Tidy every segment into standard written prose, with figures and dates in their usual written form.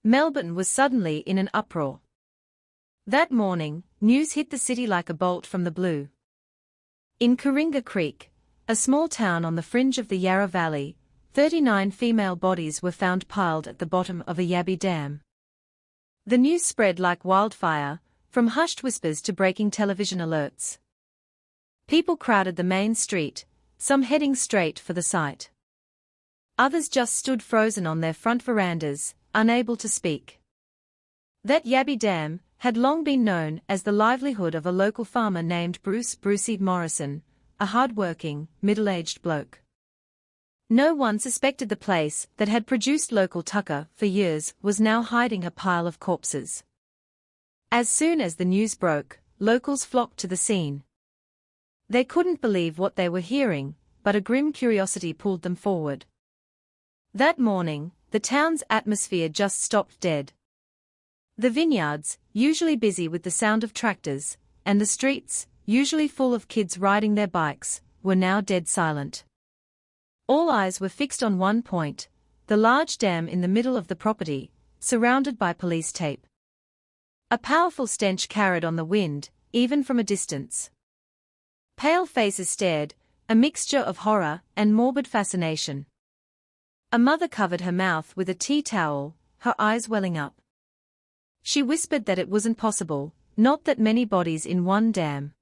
Melbourne was suddenly in an uproar. That morning, news hit the city like a bolt from the blue. In Coringa Creek, a small town on the fringe of the Yarra Valley, 39 female bodies were found piled at the bottom of a yabby dam. The news spread like wildfire, from hushed whispers to breaking television alerts. People crowded the main street, some heading straight for the site. Others just stood frozen on their front verandas, unable to speak. That yabby dam had long been known as the livelihood of a local farmer named Brucey Morrison, a hard-working, middle-aged bloke. No one suspected the place that had produced local tucker for years was now hiding a pile of corpses. As soon as the news broke, locals flocked to the scene. They couldn't believe what they were hearing, but a grim curiosity pulled them forward. That morning, the town's atmosphere just stopped dead. The vineyards, usually busy with the sound of tractors, and the streets, usually full of kids riding their bikes, were now dead silent. All eyes were fixed on one point, the large dam in the middle of the property, surrounded by police tape. A powerful stench carried on the wind, even from a distance. Pale faces stared, a mixture of horror and morbid fascination. A mother covered her mouth with a tea towel, her eyes welling up. She whispered that it wasn't possible, not that many bodies in one dam.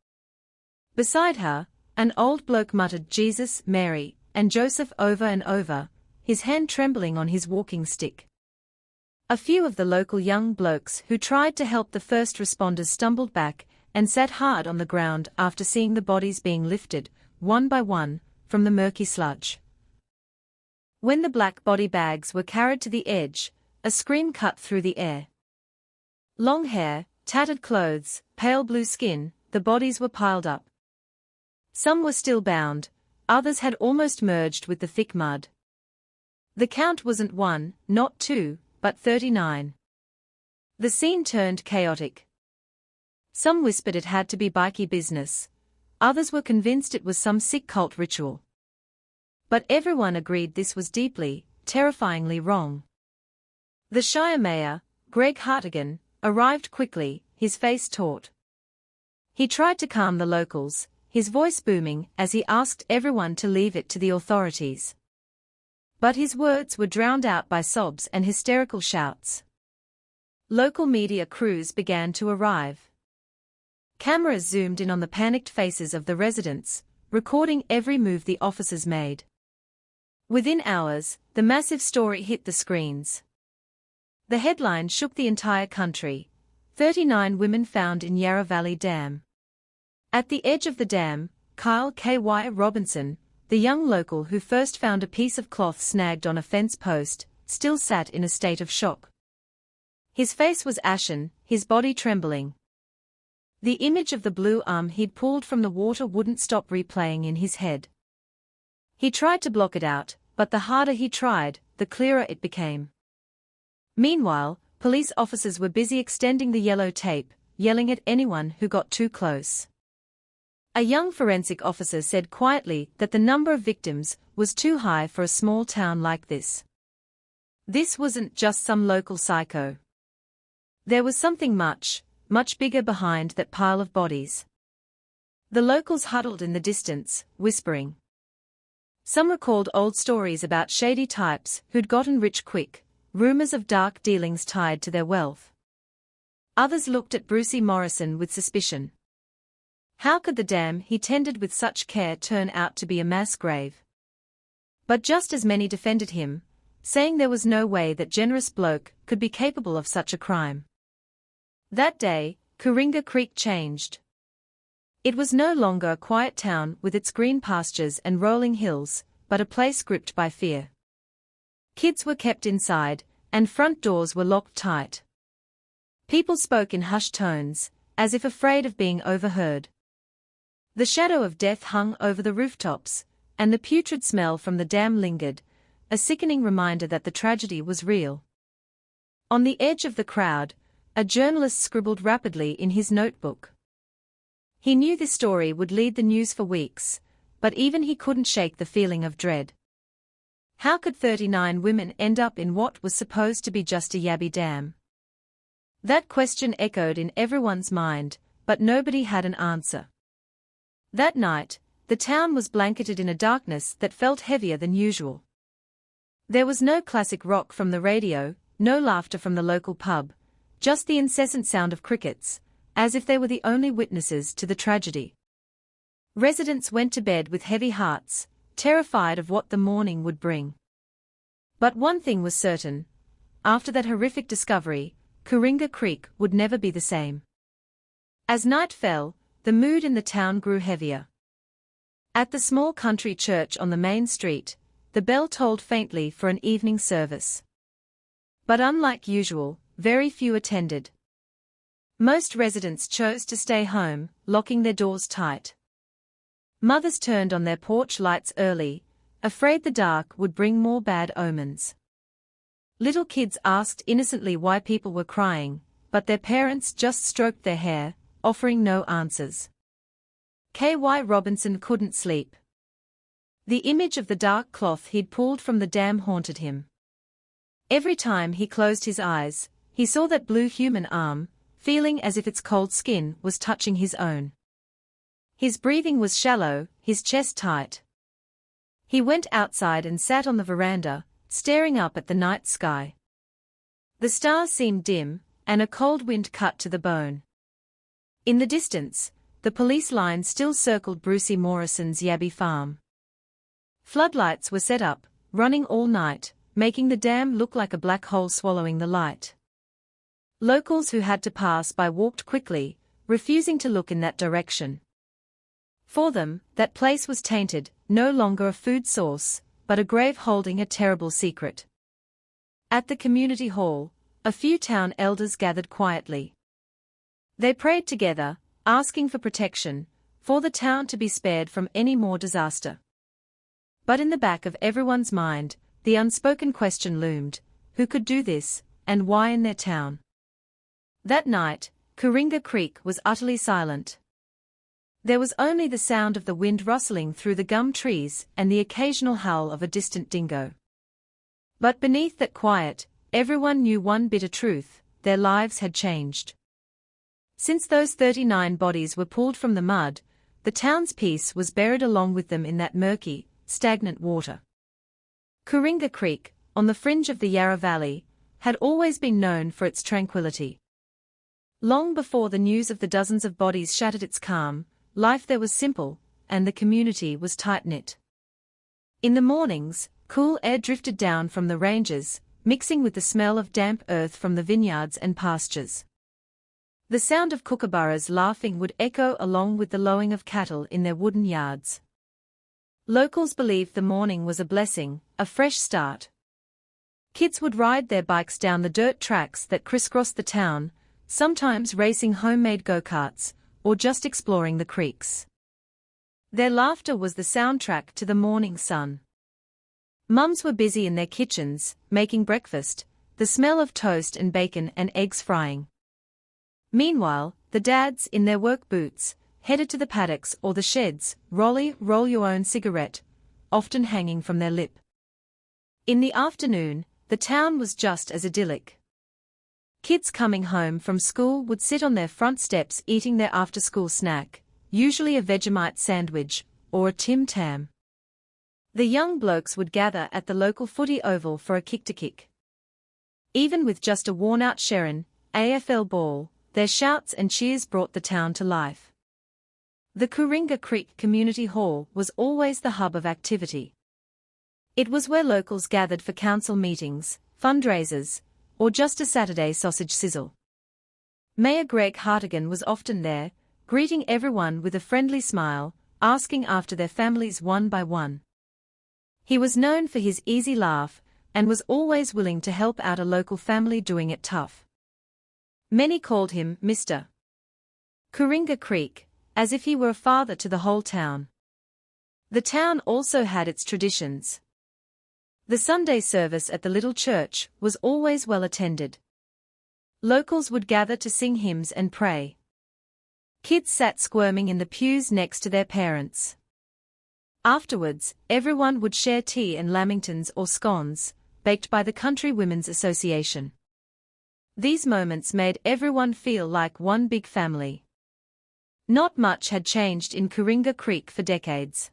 Beside her, an old bloke muttered Jesus, Mary, and Joseph over and over, his hand trembling on his walking stick. A few of the local young blokes who tried to help the first responders stumbled back and sat hard on the ground after seeing the bodies being lifted, one by one, from the murky sludge. When the black body bags were carried to the edge, a scream cut through the air. Long hair, tattered clothes, pale blue skin, the bodies were piled up. Some were still bound, others had almost merged with the thick mud. The count wasn't one, not two, but 39. The scene turned chaotic. Some whispered it had to be bikie business. Others were convinced it was some sick cult ritual. But everyone agreed this was deeply, terrifyingly wrong. The Shire Mayor, Greg Hartigan, arrived quickly, his face taut. He tried to calm the locals, his voice booming as he asked everyone to leave it to the authorities. But his words were drowned out by sobs and hysterical shouts. Local media crews began to arrive. Cameras zoomed in on the panicked faces of the residents, recording every move the officers made. Within hours, the massive story hit the screens. The headline shook the entire country: 39 women found in Yarra Valley Dam. At the edge of the dam, Kyle K.Y. Robinson, the young local who first found a piece of cloth snagged on a fence post, still sat in a state of shock. His face was ashen, his body trembling. The image of the blue arm he'd pulled from the water wouldn't stop replaying in his head. He tried to block it out, but the harder he tried, the clearer it became. Meanwhile, police officers were busy extending the yellow tape, yelling at anyone who got too close. A young forensic officer said quietly that the number of victims was too high for a small town like this. This wasn't just some local psycho. There was something much, much bigger behind that pile of bodies. The locals huddled in the distance, whispering. Some recalled old stories about shady types who'd gotten rich quick, rumors of dark dealings tied to their wealth. Others looked at Brucey Morrison with suspicion. How could the dam he tended with such care turn out to be a mass grave? But just as many defended him, saying there was no way that generous bloke could be capable of such a crime. That day, Coringa Creek changed. It was no longer a quiet town with its green pastures and rolling hills, but a place gripped by fear. Kids were kept inside, and front doors were locked tight. People spoke in hushed tones, as if afraid of being overheard. The shadow of death hung over the rooftops, and the putrid smell from the dam lingered, a sickening reminder that the tragedy was real. On the edge of the crowd, a journalist scribbled rapidly in his notebook. He knew this story would lead the news for weeks, but even he couldn't shake the feeling of dread. How could 39 women end up in what was supposed to be just a yabby dam? That question echoed in everyone's mind, but nobody had an answer. That night, the town was blanketed in a darkness that felt heavier than usual. There was no classic rock from the radio, no laughter from the local pub, just the incessant sound of crickets, as if they were the only witnesses to the tragedy. Residents went to bed with heavy hearts, terrified of what the morning would bring. But one thing was certain: after that horrific discovery, Coringa Creek would never be the same. As night fell, the mood in the town grew heavier. At the small country church on the main street, the bell tolled faintly for an evening service. But unlike usual, very few attended. Most residents chose to stay home, locking their doors tight. Mothers turned on their porch lights early, afraid the dark would bring more bad omens. Little kids asked innocently why people were crying, but their parents just stroked their hair, offering no answers. K.Y. Robinson couldn't sleep. The image of the dark cloth he'd pulled from the dam haunted him. Every time he closed his eyes, he saw that blue human arm, feeling as if its cold skin was touching his own. His breathing was shallow, his chest tight. He went outside and sat on the veranda, staring up at the night sky. The stars seemed dim, and a cold wind cut to the bone. In the distance, the police line still circled Brucey Morrison's Yabby farm. Floodlights were set up, running all night, making the dam look like a black hole swallowing the light. Locals who had to pass by walked quickly, refusing to look in that direction. For them, that place was tainted, no longer a food source, but a grave holding a terrible secret. At the community hall, a few town elders gathered quietly. They prayed together, asking for protection, for the town to be spared from any more disaster. But in the back of everyone's mind, the unspoken question loomed: who could do this, and why in their town? That night, Coringa Creek was utterly silent. There was only the sound of the wind rustling through the gum trees and the occasional howl of a distant dingo. But beneath that quiet, everyone knew one bitter truth: their lives had changed. Since those 39 bodies were pulled from the mud, the town's peace was buried along with them in that murky, stagnant water. Coringa Creek, on the fringe of the Yarra Valley, had always been known for its tranquility. Long before the news of the dozens of bodies shattered its calm, life there was simple, and the community was tight-knit. In the mornings, cool air drifted down from the ranges, mixing with the smell of damp earth from the vineyards and pastures. The sound of kookaburras laughing would echo along with the lowing of cattle in their wooden yards. Locals believed the morning was a blessing, a fresh start. Kids would ride their bikes down the dirt tracks that crisscrossed the town, sometimes racing homemade go-karts, or just exploring the creeks. Their laughter was the soundtrack to the morning sun. Mums were busy in their kitchens, making breakfast, the smell of toast and bacon and eggs frying. Meanwhile, the dads, in their work boots, headed to the paddocks or the sheds, roll your own cigarette, often hanging from their lip. In the afternoon, the town was just as idyllic. Kids coming home from school would sit on their front steps eating their after-school snack, usually a Vegemite sandwich, or a Tim Tam. The young blokes would gather at the local footy oval for a kick-to-kick. Even with just a worn-out Sherrin AFL ball, their shouts and cheers brought the town to life. The Coringa Creek Community Hall was always the hub of activity. It was where locals gathered for council meetings, fundraisers, or just a Saturday sausage sizzle. Mayor Greg Hartigan was often there, greeting everyone with a friendly smile, asking after their families one by one. He was known for his easy laugh, and was always willing to help out a local family doing it tough. Many called him Mr. Coringa Creek, as if he were a father to the whole town. The town also had its traditions. The Sunday service at the little church was always well attended. Locals would gather to sing hymns and pray. Kids sat squirming in the pews next to their parents. Afterwards, everyone would share tea and lamingtons or scones, baked by the Country Women's Association. These moments made everyone feel like one big family. Not much had changed in Coringa Creek for decades.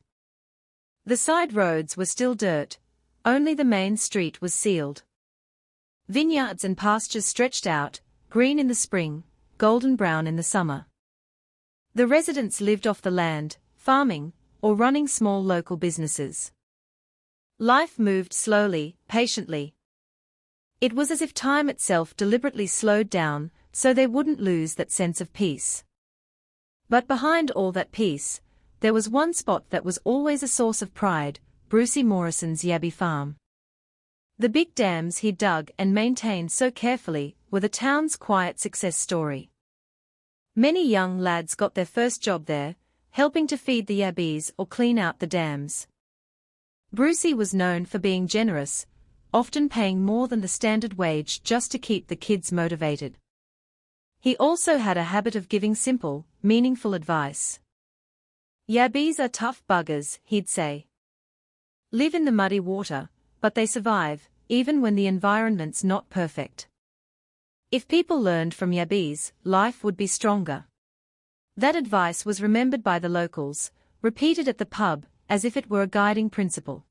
The side roads were still dirt, only the main street was sealed. Vineyards and pastures stretched out, green in the spring, golden brown in the summer. The residents lived off the land, farming, or running small local businesses. Life moved slowly, patiently. It was as if time itself deliberately slowed down, so they wouldn't lose that sense of peace. But behind all that peace, there was one spot that was always a source of pride: Brucey Morrison's Yabby farm. The big dams he dug and maintained so carefully were the town's quiet success story. Many young lads got their first job there, helping to feed the yabbies or clean out the dams. Brucey was known for being generous, often paying more than the standard wage just to keep the kids motivated. He also had a habit of giving simple, meaningful advice. "Yabbies are tough buggers," he'd say. "Live in the muddy water, but they survive, even when the environment's not perfect." If people learned from yabbies, life would be stronger. That advice was remembered by the locals, repeated at the pub, as if it were a guiding principle.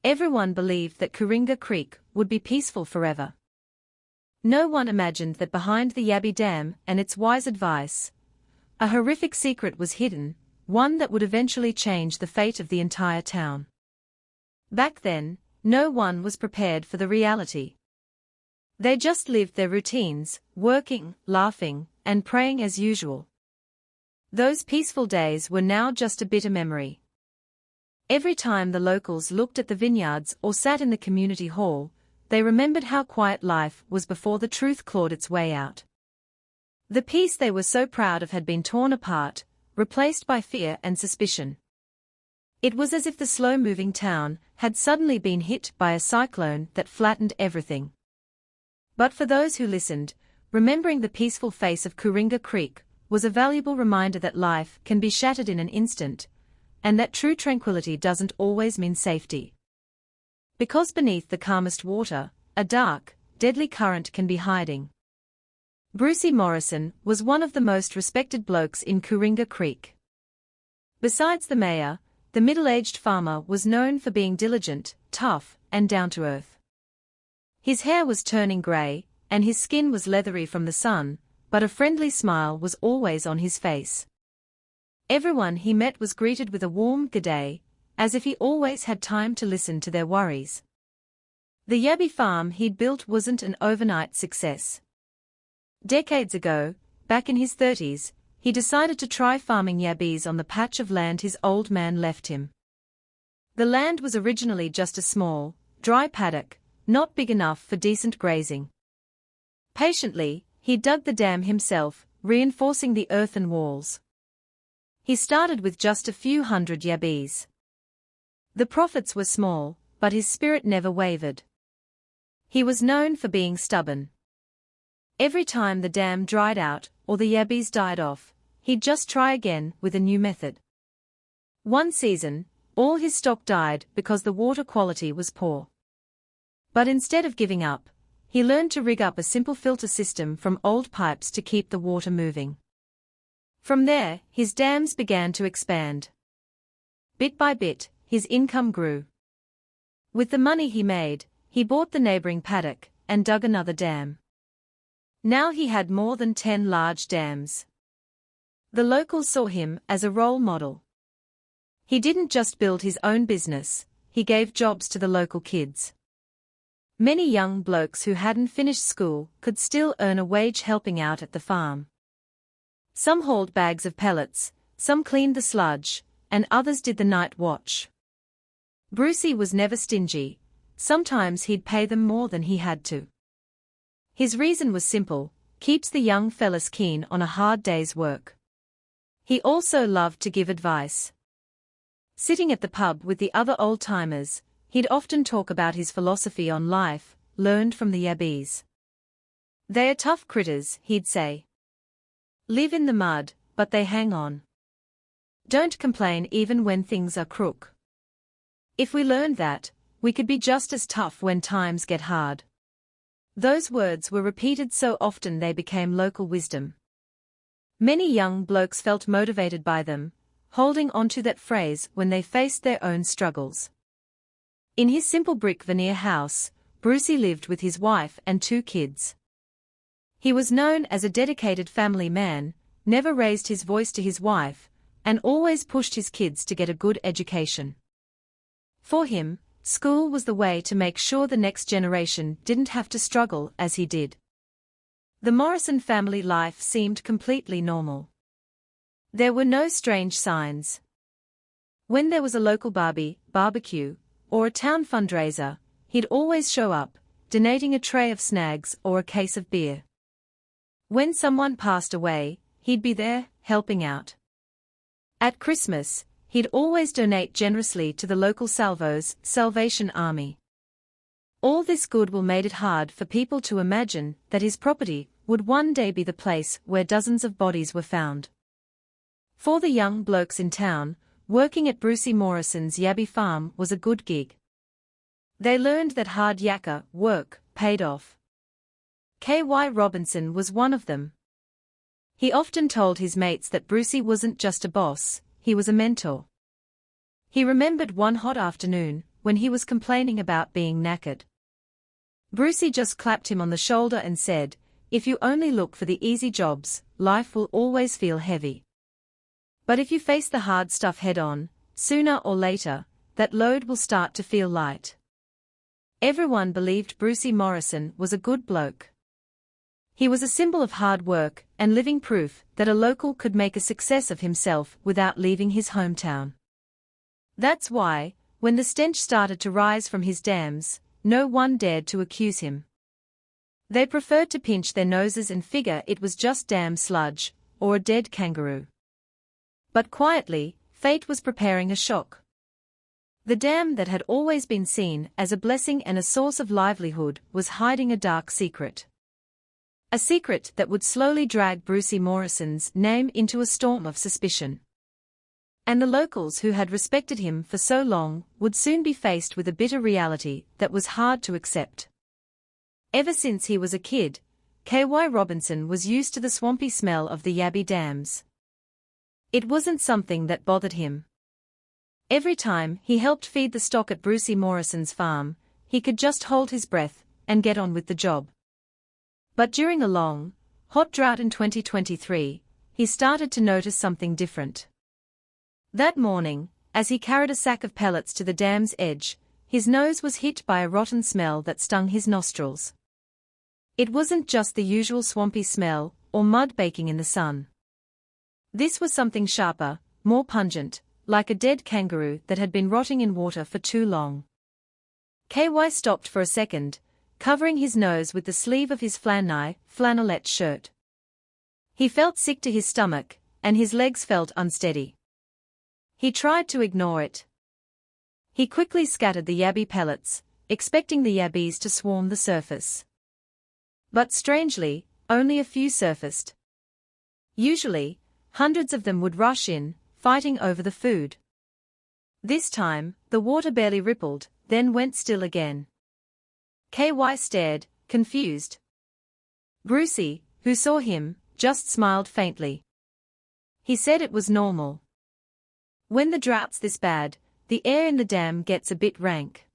Everyone believed that Coringa Creek would be peaceful forever. No one imagined that behind the Yabby Dam and its wise advice, a horrific secret was hidden, one that would eventually change the fate of the entire town. Back then, no one was prepared for the reality. They just lived their routines, working, laughing, and praying as usual. Those peaceful days were now just a bitter memory. Every time the locals looked at the vineyards or sat in the community hall, they remembered how quiet life was before the truth clawed its way out. The peace they were so proud of had been torn apart, replaced by fear and suspicion. It was as if the slow-moving town had suddenly been hit by a cyclone that flattened everything. But for those who listened, remembering the peaceful face of Coringa Creek was a valuable reminder that life can be shattered in an instant, and that true tranquility doesn't always mean safety. Because beneath the calmest water, a dark, deadly current can be hiding. Brucey Morrison was one of the most respected blokes in Coringa Creek. Besides the mayor, the middle-aged farmer was known for being diligent, tough, and down-to-earth. His hair was turning grey, and his skin was leathery from the sun, but a friendly smile was always on his face. Everyone he met was greeted with a warm "G'day," as if he always had time to listen to their worries. The Yabby farm he'd built wasn't an overnight success. Decades ago, back in his 30s, he decided to try farming yabbies on the patch of land his old man left him. The land was originally just a small, dry paddock, not big enough for decent grazing. Patiently, he dug the dam himself, reinforcing the earthen walls. He started with just a few hundred yabbies. The profits were small, but his spirit never wavered. He was known for being stubborn. Every time the dam dried out or the yabbies died off, he'd just try again with a new method. One season, all his stock died because the water quality was poor. But instead of giving up, he learned to rig up a simple filter system from old pipes to keep the water moving. From there, his dams began to expand. Bit by bit, his income grew. With the money he made, he bought the neighboring paddock and dug another dam. Now he had more than 10 large dams. The locals saw him as a role model. He didn't just build his own business, he gave jobs to the local kids. Many young blokes who hadn't finished school could still earn a wage helping out at the farm. Some hauled bags of pellets, some cleaned the sludge, and others did the night watch. Brucey was never stingy. Sometimes he'd pay them more than he had to. His reason was simple: keeps the young fellas keen on a hard day's work. He also loved to give advice. Sitting at the pub with the other old-timers, he'd often talk about his philosophy on life, learned from the yabbies. "They are tough critters," he'd say. "Live in the mud, but they hang on. Don't complain even when things are crook. If we learned that, we could be just as tough when times get hard. Those words were repeated so often they became local wisdom. Many young blokes felt motivated by them, holding onto that phrase when they faced their own struggles. In his simple brick veneer house, Brucey lived with his wife and 2 kids. He was known as a dedicated family man, never raised his voice to his wife, and always pushed his kids to get a good education. For him, school was the way to make sure the next generation didn't have to struggle as he did. The Morrison family life seemed completely normal. There were no strange signs. When there was a local barbecue, or a town fundraiser, he'd always show up, donating a tray of snags or a case of beer. When someone passed away, he'd be there, helping out. At Christmas, he'd always donate generously to the local Salvation Army. All this goodwill made it hard for people to imagine that his property would one day be the place where dozens of bodies were found. For the young blokes in town, working at Brucey Morrison's yabby farm was a good gig. They learned that hard yakka work paid off. K.Y. Robinson was one of them. He often told his mates that Brucey wasn't just a boss, he was a mentor. He remembered one hot afternoon, when he was complaining about being knackered. Brucey just clapped him on the shoulder and said, "If you only look for the easy jobs, life will always feel heavy. But if you face the hard stuff head-on, sooner or later, that load will start to feel light." Everyone believed Brucey Morrison was a good bloke. He was a symbol of hard work and living proof that a local could make a success of himself without leaving his hometown. That's why, when the stench started to rise from his dams, no one dared to accuse him. They preferred to pinch their noses and figure it was just dam sludge, or a dead kangaroo. But quietly, fate was preparing a shock. The dam that had always been seen as a blessing and a source of livelihood was hiding a dark secret. A secret that would slowly drag Brucey Morrison's name into a storm of suspicion. And the locals who had respected him for so long would soon be faced with a bitter reality that was hard to accept. Ever since he was a kid, K.Y. Robinson was used to the swampy smell of the Yabby Dams. It wasn't something that bothered him. Every time he helped feed the stock at Brucey Morrison's farm, he could just hold his breath and get on with the job. But during a long, hot drought in 2023, he started to notice something different. That morning, as he carried a sack of pellets to the dam's edge, his nose was hit by a rotten smell that stung his nostrils. It wasn't just the usual swampy smell, or mud baking in the sun. This was something sharper, more pungent, like a dead kangaroo that had been rotting in water for too long. KY stopped for a second, covering his nose with the sleeve of his flannelette shirt. He felt sick to his stomach, and his legs felt unsteady. He tried to ignore it. He quickly scattered the yabby pellets, expecting the yabbies to swarm the surface. But strangely, only a few surfaced. Usually, hundreds of them would rush in, fighting over the food. This time, the water barely rippled, then went still again. KY stared, confused. Brucey, who saw him, just smiled faintly. He said it was normal. When the drought's this bad, the air in the dam gets a bit rank.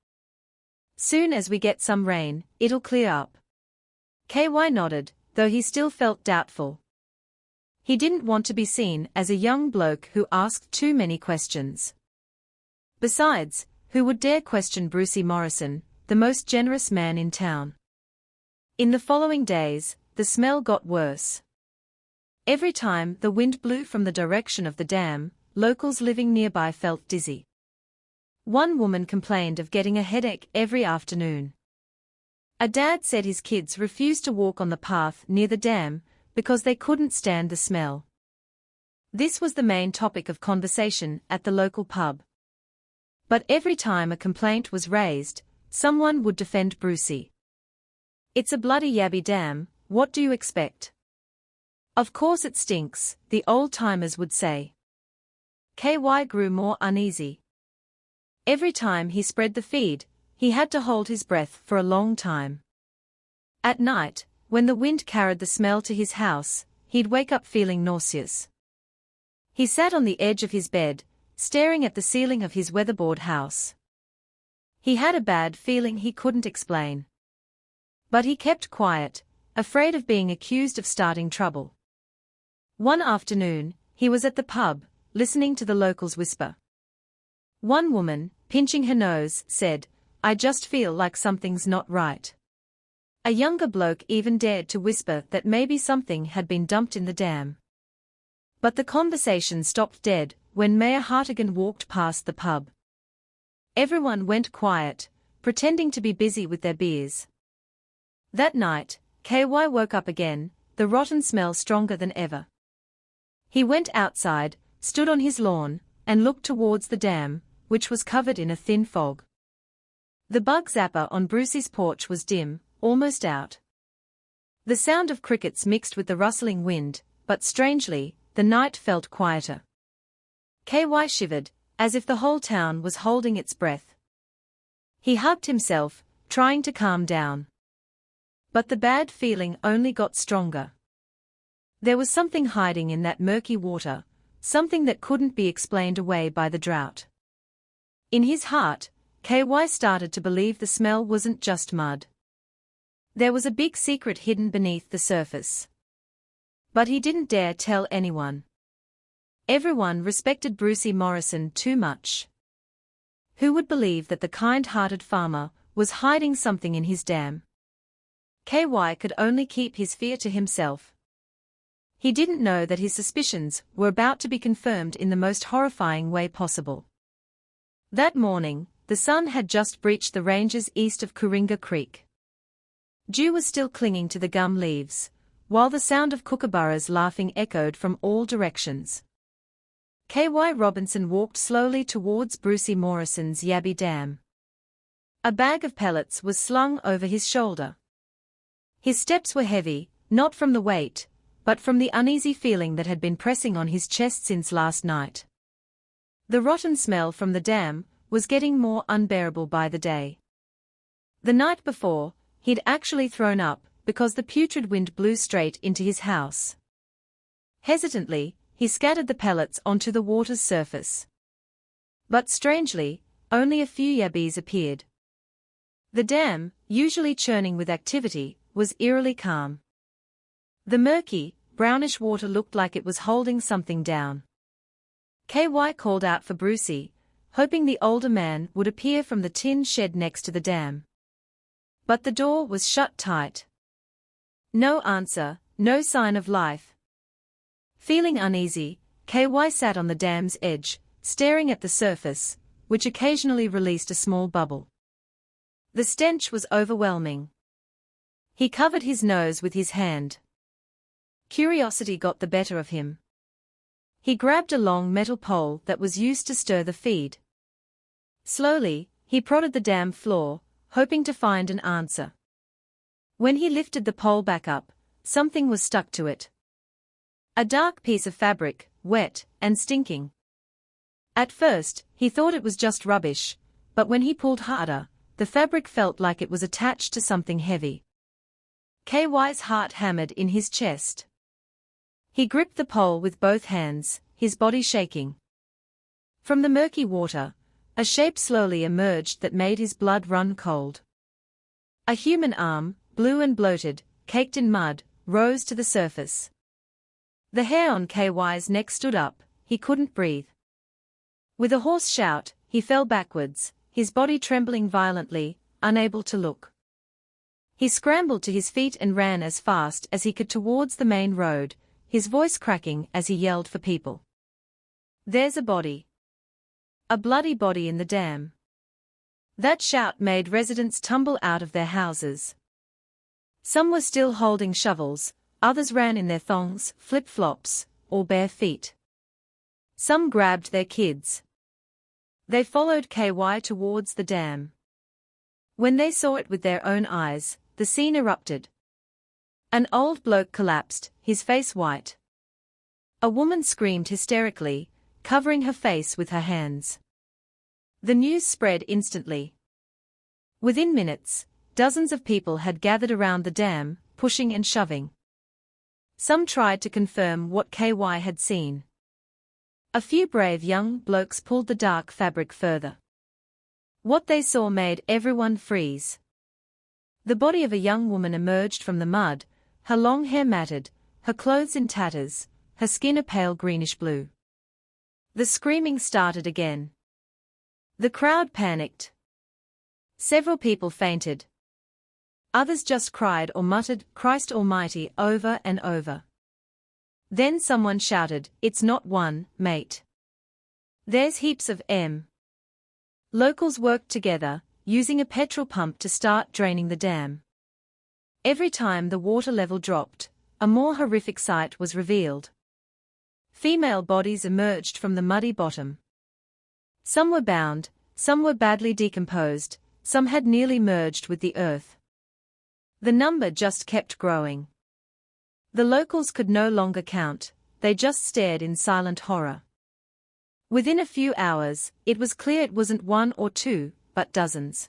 Soon as we get some rain, it'll clear up. KY nodded, though he still felt doubtful. He didn't want to be seen as a young bloke who asked too many questions. Besides, who would dare question Brucey Morrison, the most generous man in town? In the following days, the smell got worse. Every time the wind blew from the direction of the dam, locals living nearby felt dizzy. One woman complained of getting a headache every afternoon. A dad said his kids refused to walk on the path near the dam because they couldn't stand the smell. This was the main topic of conversation at the local pub. But every time a complaint was raised, someone would defend Brucey. "It's a bloody yabby dam, what do you expect? Of course it stinks," the old-timers would say. KY grew more uneasy. Every time he spread the feed, he had to hold his breath for a long time. At night, when the wind carried the smell to his house, he'd wake up feeling nauseous. He sat on the edge of his bed, staring at the ceiling of his weatherboard house. He had a bad feeling he couldn't explain. But he kept quiet, afraid of being accused of starting trouble. One afternoon, he was at the pub, listening to the locals whisper. One woman, pinching her nose, said, "I just feel like something's not right." A younger bloke even dared to whisper that maybe something had been dumped in the dam. But the conversation stopped dead when Mayor Hartigan walked past the pub. Everyone went quiet, pretending to be busy with their beers. That night, KY woke up again, the rotten smell stronger than ever. He went outside, stood on his lawn, and looked towards the dam, which was covered in a thin fog. The bug zapper on Brucey's porch was dim, almost out. The sound of crickets mixed with the rustling wind, but strangely, the night felt quieter. KY shivered, as if the whole town was holding its breath. He hugged himself, trying to calm down. But the bad feeling only got stronger. There was something hiding in that murky water, something that couldn't be explained away by the drought. In his heart, KY started to believe the smell wasn't just mud. There was a big secret hidden beneath the surface. But he didn't dare tell anyone. Everyone respected Brucey Morrison too much. Who would believe that the kind-hearted farmer was hiding something in his dam? KY could only keep his fear to himself. He didn't know that his suspicions were about to be confirmed in the most horrifying way possible. That morning, the sun had just breached the ranges east of Coringa Creek. Dew was still clinging to the gum leaves, while the sound of kookaburras laughing echoed from all directions. KY Robinson walked slowly towards Brucey Morrison's Yabby Dam. A bag of pellets was slung over his shoulder. His steps were heavy, not from the weight, but from the uneasy feeling that had been pressing on his chest since last night. The rotten smell from the dam was getting more unbearable by the day. The night before, he'd actually thrown up because the putrid wind blew straight into his house. Hesitantly, he scattered the pellets onto the water's surface. But strangely, only a few yabbies appeared. The dam, usually churning with activity, was eerily calm. The murky, brownish water looked like it was holding something down. KY called out for Brucey, hoping the older man would appear from the tin shed next to the dam. But the door was shut tight. No answer, no sign of life. Feeling uneasy, KY sat on the dam's edge, staring at the surface, which occasionally released a small bubble. The stench was overwhelming. He covered his nose with his hand. Curiosity got the better of him. He grabbed a long metal pole that was used to stir the feed. Slowly, he prodded the dam floor, hoping to find an answer. When he lifted the pole back up, something was stuck to it. A dark piece of fabric, wet and stinking. At first, he thought it was just rubbish, but when he pulled harder, the fabric felt like it was attached to something heavy. KY's heart hammered in his chest. He gripped the pole with both hands, his body shaking. From the murky water, a shape slowly emerged that made his blood run cold. A human arm, blue and bloated, caked in mud, rose to the surface. The hair on KY's neck stood up, he couldn't breathe. With a hoarse shout, he fell backwards, his body trembling violently, unable to look. He scrambled to his feet and ran as fast as he could towards the main road, his voice cracking as he yelled for people. "There's a body. A bloody body in the dam." That shout made residents tumble out of their houses. Some were still holding shovels, others ran in their thongs, flip-flops, or bare feet. Some grabbed their kids. They followed KY towards the dam. When they saw it with their own eyes, the scene erupted. An old bloke collapsed, his face white. A woman screamed hysterically, covering her face with her hands. The news spread instantly. Within minutes, dozens of people had gathered around the dam, pushing and shoving. Some tried to confirm what KY had seen. A few brave young blokes pulled the dark fabric further. What they saw made everyone freeze. The body of a young woman emerged from the mud, her long hair matted, her clothes in tatters, her skin a pale greenish blue. The screaming started again. The crowd panicked. Several people fainted. Others just cried or muttered, "Christ Almighty," over and over. Then someone shouted, "It's not one, mate. There's heaps of 'em." Locals worked together, using a petrol pump to start draining the dam. Every time the water level dropped, a more horrific sight was revealed. Female bodies emerged from the muddy bottom. Some were bound, some were badly decomposed, some had nearly merged with the earth. The number just kept growing. The locals could no longer count, they just stared in silent horror. Within a few hours, it was clear it wasn't one or two, but dozens.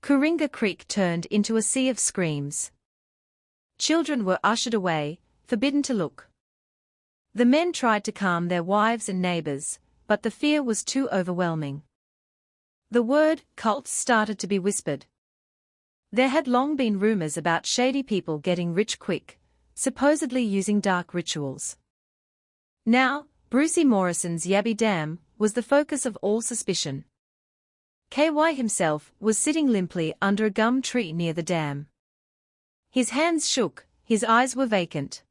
Coringa Creek turned into a sea of screams. Children were ushered away, forbidden to look. The men tried to calm their wives and neighbors, but the fear was too overwhelming. The word cult started to be whispered. There had long been rumors about shady people getting rich quick, supposedly using dark rituals. Now, Brucey Morrison's Yabby Dam was the focus of all suspicion. KY himself was sitting limply under a gum tree near the dam. His hands shook, his eyes were vacant.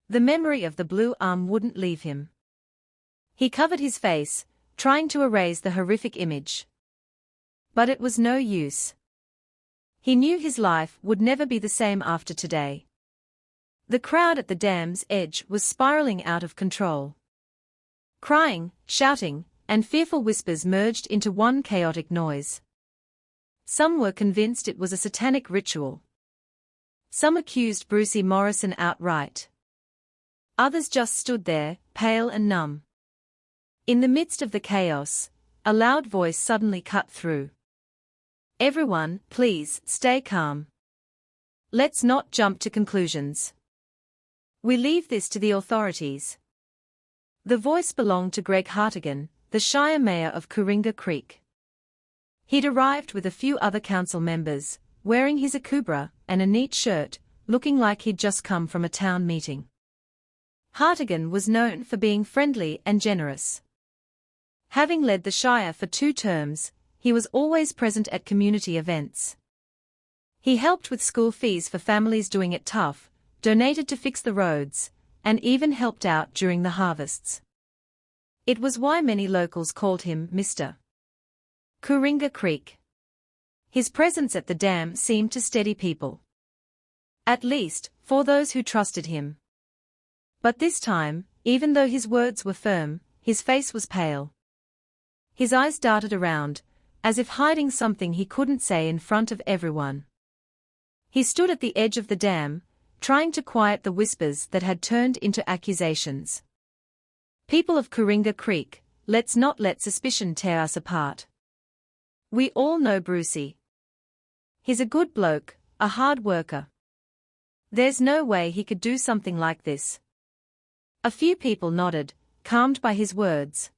The memory of the blue arm wouldn't leave him. He covered his face, trying to erase the horrific image. But it was no use. He knew his life would never be the same after today. The crowd at the dam's edge was spiraling out of control. Crying, shouting, and fearful whispers merged into one chaotic noise. Some were convinced it was a satanic ritual. Some accused Brucey Morrison outright. Others just stood there, pale and numb. In the midst of the chaos, a loud voice suddenly cut through. "Everyone, please, stay calm. Let's not jump to conclusions. We leave this to the authorities." The voice belonged to Greg Hartigan, the Shire Mayor of Coringa Creek. He'd arrived with a few other council members, wearing his akubra and a neat shirt, looking like he'd just come from a town meeting. Hartigan was known for being friendly and generous. Having led the Shire for 2 terms, he was always present at community events. He helped with school fees for families doing it tough, donated to fix the roads, and even helped out during the harvests. It was why many locals called him Mr. Coringa Creek. His presence at the dam seemed to steady people. At least, for those who trusted him. But this time, even though his words were firm, his face was pale. His eyes darted around, as if hiding something he couldn't say in front of everyone. He stood at the edge of the dam, trying to quiet the whispers that had turned into accusations. "People of Coringa Creek, let's not let suspicion tear us apart. We all know Brucey. He's a good bloke, a hard worker. There's no way he could do something like this." A few people nodded, calmed by his words.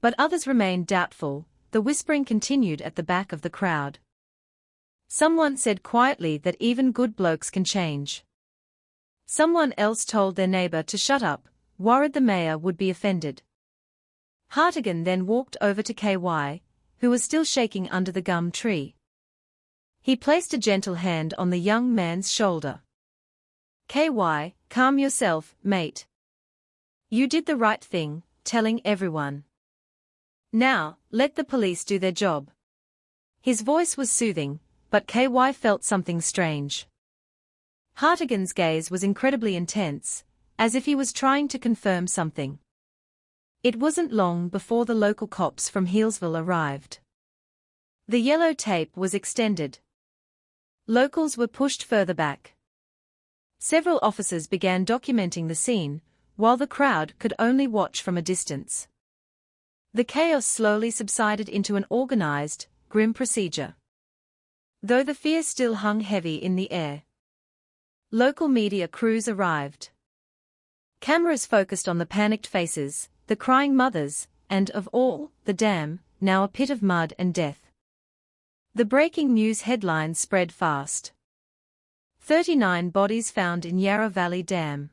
But others remained doubtful. The whispering continued at the back of the crowd. Someone said quietly that even good blokes can change. Someone else told their neighbor to shut up, worried the mayor would be offended. Hartigan then walked over to KY, who was still shaking under the gum tree. He placed a gentle hand on the young man's shoulder. "KY, calm yourself, mate. You did the right thing, telling everyone. Now, let the police do their job." His voice was soothing, but KY felt something strange. Hartigan's gaze was incredibly intense, as if he was trying to confirm something. It wasn't long before the local cops from Healesville arrived. The yellow tape was extended. Locals were pushed further back. Several officers began documenting the scene, while the crowd could only watch from a distance. The chaos slowly subsided into an organized, grim procedure. Though the fear still hung heavy in the air. Local media crews arrived. Cameras focused on the panicked faces, the crying mothers, and, of all, the dam, now a pit of mud and death. The breaking news headlines spread fast. 39 bodies found in Yarra Valley Dam.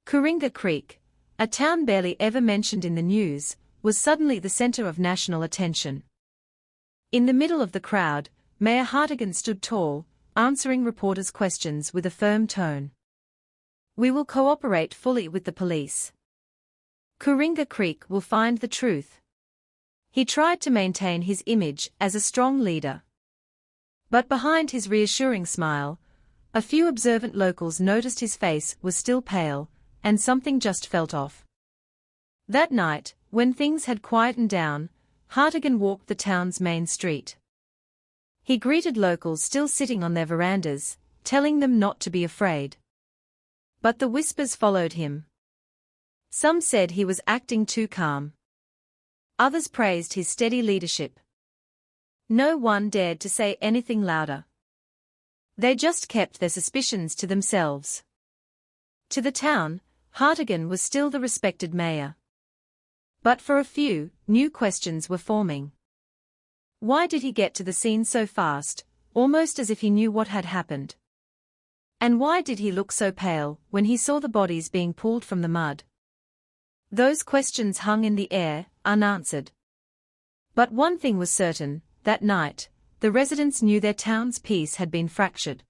Coringa Creek, a town barely ever mentioned in the news, was suddenly the center of national attention. In the middle of the crowd, Mayor Hartigan stood tall, answering reporters' questions with a firm tone. "We will cooperate fully with the police. Coringa Creek will find the truth." He tried to maintain his image as a strong leader. But behind his reassuring smile, a few observant locals noticed his face was still pale, and something just felt off. That night, when things had quietened down, Hartigan walked the town's main street. He greeted locals still sitting on their verandas, telling them not to be afraid. But the whispers followed him. Some said he was acting too calm. Others praised his steady leadership. No one dared to say anything louder. They just kept their suspicions to themselves. To the town, Hartigan was still the respected mayor. But for a few, new questions were forming. Why did he get to the scene so fast, almost as if he knew what had happened? And why did he look so pale when he saw the bodies being pulled from the mud? Those questions hung in the air, unanswered. But one thing was certain, that night, the residents knew their town's peace had been fractured.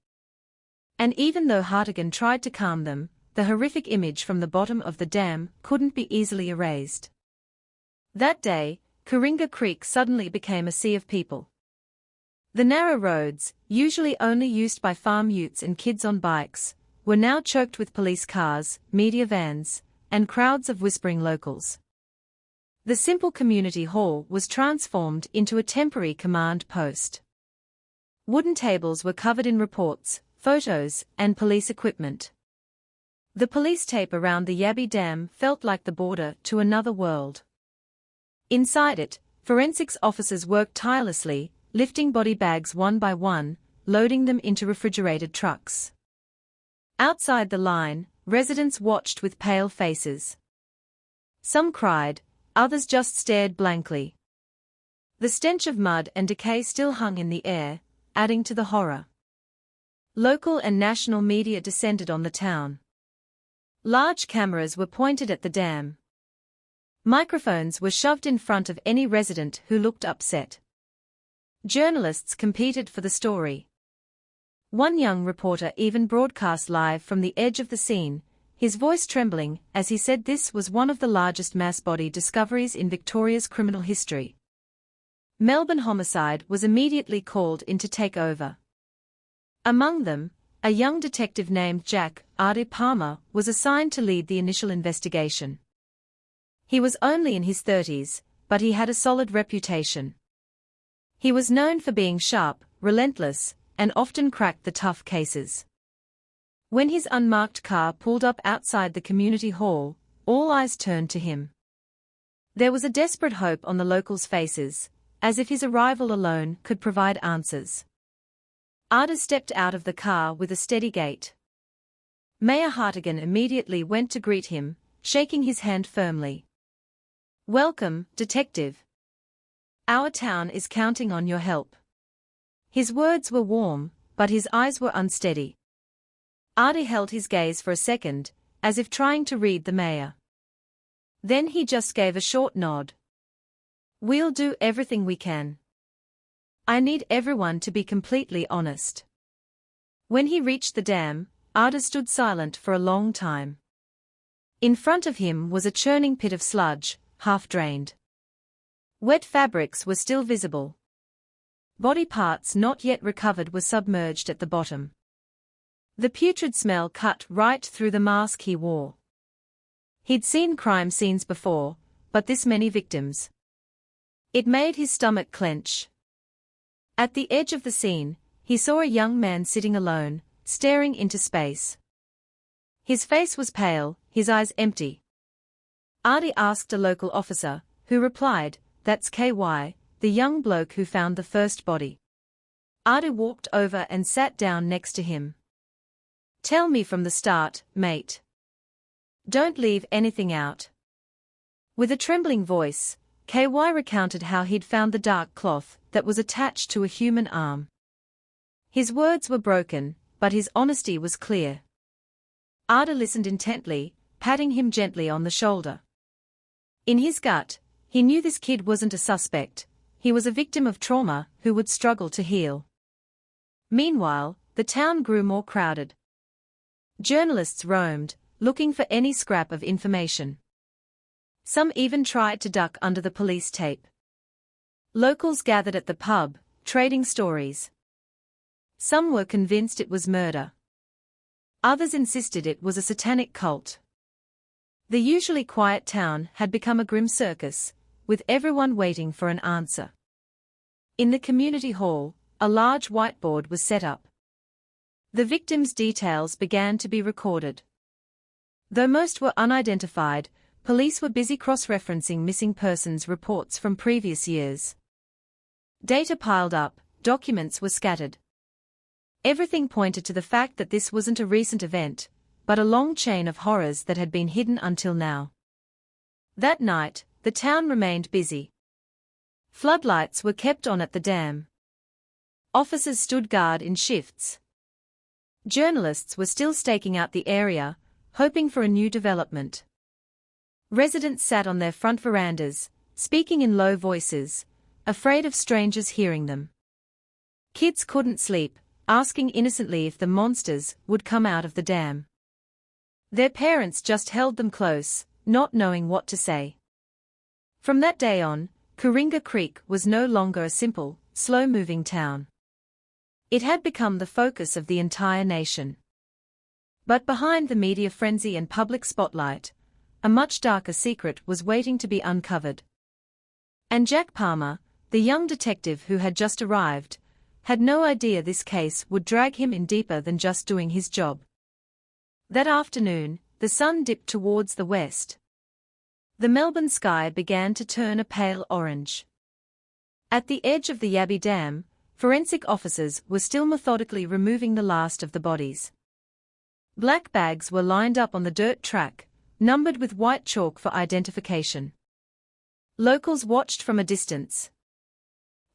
And even though Hartigan tried to calm them, the horrific image from the bottom of the dam couldn't be easily erased. That day, Coringa Creek suddenly became a sea of people. The narrow roads, usually only used by farm youths and kids on bikes, were now choked with police cars, media vans, and crowds of whispering locals. The simple community hall was transformed into a temporary command post. Wooden tables were covered in reports, photos, and police equipment. The police tape around the Yabby Dam felt like the border to another world. Inside it, forensics officers worked tirelessly, lifting body bags one by one, loading them into refrigerated trucks. Outside the line, residents watched with pale faces. Some cried, others just stared blankly. The stench of mud and decay still hung in the air, adding to the horror. Local and national media descended on the town. Large cameras were pointed at the dam. Microphones were shoved in front of any resident who looked upset. Journalists competed for the story. One young reporter even broadcast live from the edge of the scene, his voice trembling as he said this was one of the largest mass body discoveries in Victoria's criminal history. Melbourne Homicide was immediately called in to take over. Among them, a young detective named Jack R.D. Palmer was assigned to lead the initial investigation. He was only in his 30s, but he had a solid reputation. He was known for being sharp, relentless, and often cracked the tough cases. When his unmarked car pulled up outside the community hall, all eyes turned to him. There was a desperate hope on the locals' faces, as if his arrival alone could provide answers. Arda stepped out of the car with a steady gait. Mayor Hartigan immediately went to greet him, shaking his hand firmly. "Welcome, Detective. Our town is counting on your help." His words were warm, but his eyes were unsteady. Arda held his gaze for a second, as if trying to read the mayor. Then he just gave a short nod. "We'll do everything we can. I need everyone to be completely honest." When he reached the dam, Arda stood silent for a long time. In front of him was a churning pit of sludge, half-drained. Wet fabrics were still visible. Body parts not yet recovered were submerged at the bottom. The putrid smell cut right through the mask he wore. He'd seen crime scenes before, but this many victims. It made his stomach clench. At the edge of the scene, he saw a young man sitting alone, staring into space. His face was pale, his eyes empty. Artie asked a local officer, who replied, "That's KY, the young bloke who found the first body." Artie walked over and sat down next to him. "Tell me from the start, mate. Don't leave anything out." With a trembling voice, KY recounted how he'd found the dark cloth that was attached to a human arm. His words were broken, but his honesty was clear. Artie listened intently, patting him gently on the shoulder. In his gut, he knew this kid wasn't a suspect, he was a victim of trauma who would struggle to heal. Meanwhile, the town grew more crowded. Journalists roamed, looking for any scrap of information. Some even tried to duck under the police tape. Locals gathered at the pub, trading stories. Some were convinced it was murder. Others insisted it was a satanic cult. The usually quiet town had become a grim circus, with everyone waiting for an answer. In the community hall, a large whiteboard was set up. The victims' details began to be recorded. Though most were unidentified, police were busy cross-referencing missing persons reports from previous years. Data piled up, documents were scattered. Everything pointed to the fact that this wasn't a recent event, but a long chain of horrors that had been hidden until now. That night, the town remained busy. Floodlights were kept on at the dam. Officers stood guard in shifts. Journalists were still staking out the area, hoping for a new development. Residents sat on their front verandas, speaking in low voices, afraid of strangers hearing them. Kids couldn't sleep, asking innocently if the monsters would come out of the dam. Their parents just held them close, not knowing what to say. From that day on, Coringa Creek was no longer a simple, slow-moving town. It had become the focus of the entire nation. But behind the media frenzy and public spotlight, a much darker secret was waiting to be uncovered. And Jack Palmer, the young detective who had just arrived, had no idea this case would drag him in deeper than just doing his job. That afternoon, the sun dipped towards the west. The Melbourne sky began to turn a pale orange. At the edge of the Yabby Dam, forensic officers were still methodically removing the last of the bodies. Black bags were lined up on the dirt track, numbered with white chalk for identification. Locals watched from a distance.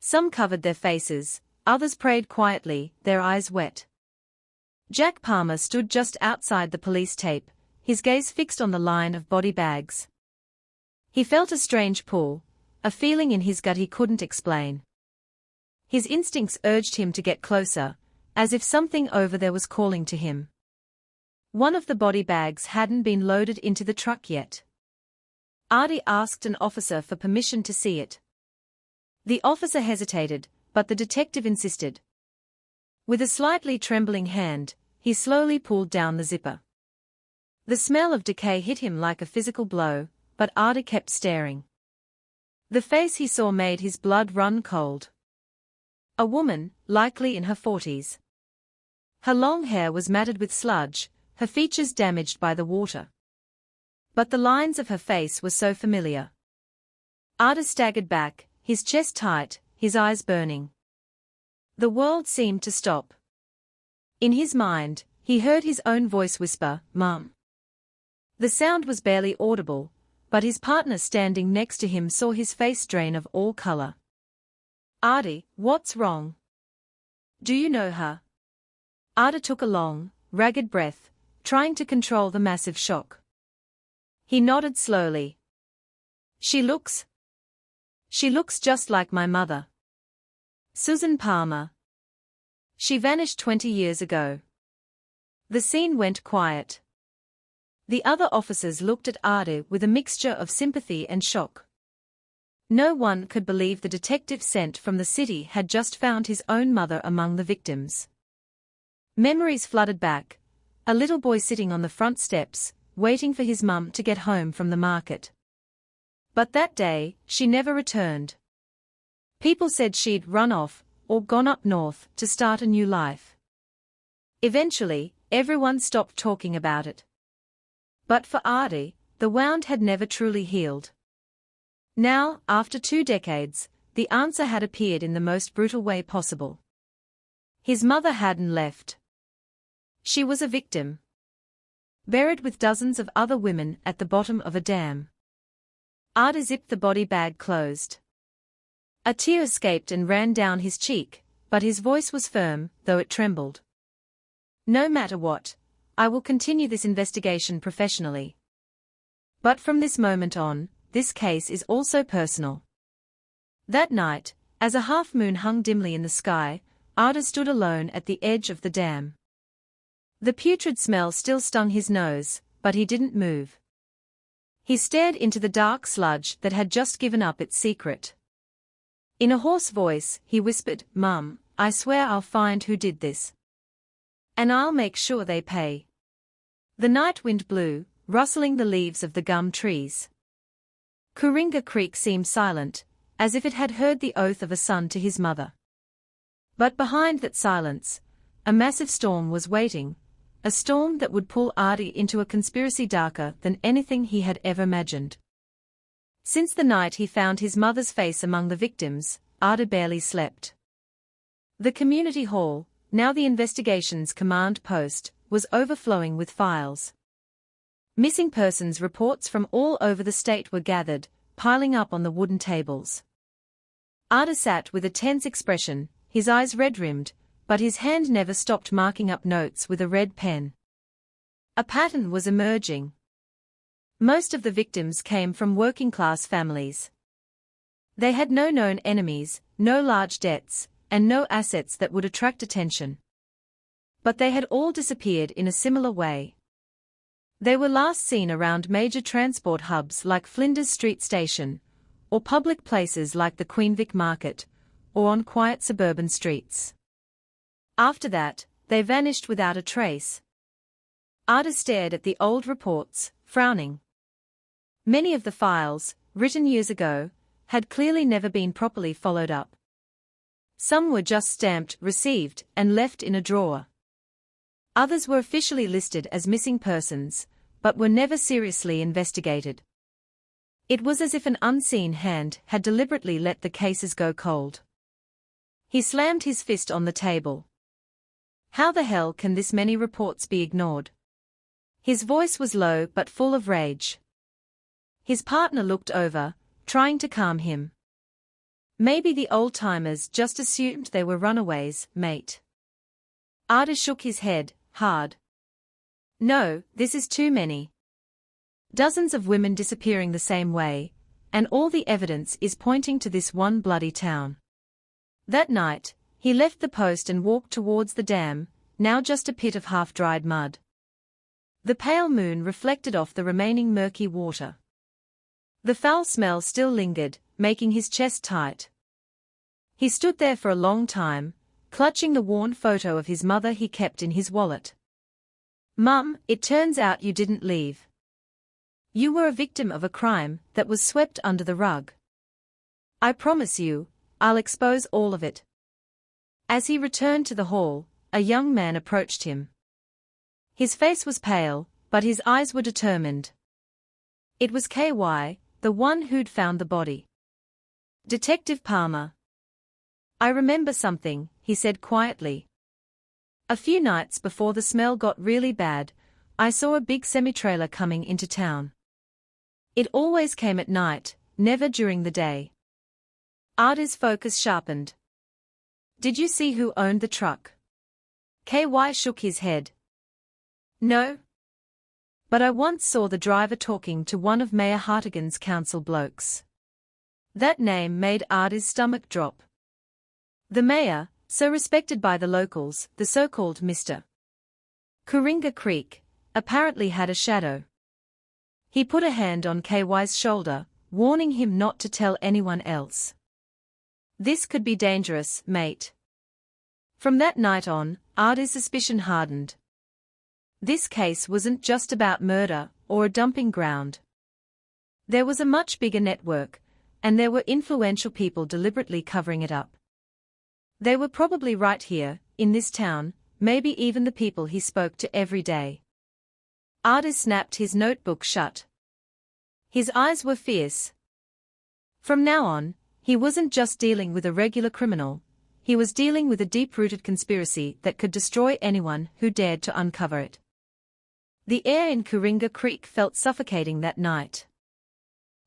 Some covered their faces, others prayed quietly, their eyes wet. Jack Palmer stood just outside the police tape, his gaze fixed on the line of body bags. He felt a strange pull, a feeling in his gut he couldn't explain. His instincts urged him to get closer, as if something over there was calling to him. One of the body bags hadn't been loaded into the truck yet. Artie asked an officer for permission to see it. The officer hesitated, but the detective insisted. With a slightly trembling hand, he slowly pulled down the zipper. The smell of decay hit him like a physical blow, but Artie kept staring. The face he saw made his blood run cold. A woman, likely in her 40s. Her long hair was matted with sludge, her features damaged by the water. But the lines of her face were so familiar. Artie staggered back, his chest tight, his eyes burning. The world seemed to stop. In his mind, he heard his own voice whisper, "Mum." The sound was barely audible, but his partner standing next to him saw his face drain of all color. "Artie, what's wrong? Do you know her?" Artie took a long, ragged breath, trying to control the massive shock. He nodded slowly. She looks just like my mother. Susan Palmer. She vanished 20 years ago." The scene went quiet. The other officers looked at Artie with a mixture of sympathy and shock. No one could believe the detective sent from the city had just found his own mother among the victims. Memories flooded back, a little boy sitting on the front steps, waiting for his mum to get home from the market. But that day, she never returned. People said she'd run off, or gone up north to start a new life. Eventually, everyone stopped talking about it. But for Ardi, the wound had never truly healed. Now, after 2 decades, the answer had appeared in the most brutal way possible. His mother hadn't left. She was a victim, buried with dozens of other women at the bottom of a dam. Ardi zipped the body bag closed. A tear escaped and ran down his cheek, but his voice was firm, though it trembled. No matter what, I will continue this investigation professionally. But from this moment on, this case is also personal. That night, as a half-moon hung dimly in the sky, Ardi stood alone at the edge of the dam. The putrid smell still stung his nose, but he didn't move. He stared into the dark sludge that had just given up its secret. In a hoarse voice, he whispered, "Mum, I swear I'll find who did this. And I'll make sure they pay." The night wind blew, rustling the leaves of the gum trees. Coringa Creek seemed silent, as if it had heard the oath of a son to his mother. But behind that silence, a massive storm was waiting, a storm that would pull Ardi into a conspiracy darker than anything he had ever imagined. Since the night he found his mother's face among the victims, Ardi barely slept. The community hall, now the investigation's command post, was overflowing with files. Missing persons reports from all over the state were gathered, piling up on the wooden tables. Ardi sat with a tense expression, his eyes red-rimmed, but his hand never stopped marking up notes with a red pen. A pattern was emerging. Most of the victims came from working-class families. They had no known enemies, no large debts, and no assets that would attract attention. But they had all disappeared in a similar way. They were last seen around major transport hubs like Flinders Street Station, or public places like the Queen Vic Market, or on quiet suburban streets. After that, they vanished without a trace. Ardi stared at the old reports, frowning. Many of the files, written years ago, had clearly never been properly followed up. Some were just stamped "received" and left in a drawer. Others were officially listed as missing persons, but were never seriously investigated. It was as if an unseen hand had deliberately let the cases go cold. He slammed his fist on the table. How the hell can this many reports be ignored? His voice was low but full of rage. His partner looked over, trying to calm him. "Maybe the old-timers just assumed they were runaways, mate." Ardi shook his head, hard. "No, this is too many. Dozens of women disappearing the same way, and all the evidence is pointing to this one bloody town." That night, he left the post and walked towards the dam, now just a pit of half-dried mud. The pale moon reflected off the remaining murky water. The foul smell still lingered, making his chest tight. He stood there for a long time, clutching the worn photo of his mother he kept in his wallet. "Mum, it turns out you didn't leave. You were a victim of a crime that was swept under the rug. I promise you, I'll expose all of it." As he returned to the hall, a young man approached him. His face was pale, but his eyes were determined. It was KY, the one who'd found the body. "Detective Palmer." "I remember something," he said quietly. "A few nights before the smell got really bad, I saw a big semi-trailer coming into town. It always came at night, never during the day." Ardi's focus sharpened. "Did you see who owned the truck?" KY shook his head. "No. But I once saw the driver talking to one of Mayor Hartigan's council blokes." That name made Ardi's stomach drop. The mayor, so respected by the locals, the so-called Mr. Coringa Creek, apparently had a shadow. He put a hand on KY's shoulder, warning him not to tell anyone else. "This could be dangerous, mate." From that night on, Ardi's suspicion hardened. This case wasn't just about murder or a dumping ground. There was a much bigger network, and there were influential people deliberately covering it up. They were probably right here, in this town, maybe even the people he spoke to every day. Arda snapped his notebook shut. His eyes were fierce. From now on, he wasn't just dealing with a regular criminal, he was dealing with a deep-rooted conspiracy that could destroy anyone who dared to uncover it. The air in Coringa Creek felt suffocating that night.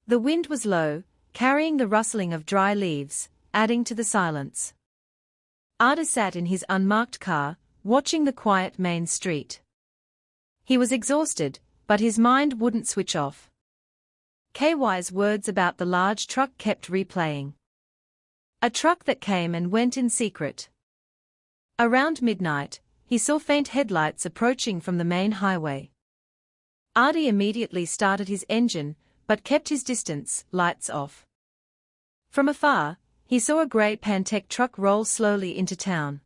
The wind was low, carrying the rustling of dry leaves, adding to the silence. Arda sat in his unmarked car, watching the quiet main street. He was exhausted, but his mind wouldn't switch off. KY's words about the large truck kept replaying. A truck that came and went in secret. Around midnight, he saw faint headlights approaching from the main highway. Arda immediately started his engine, but kept his distance, lights off. From afar, he saw a grey Pantech truck roll slowly into town.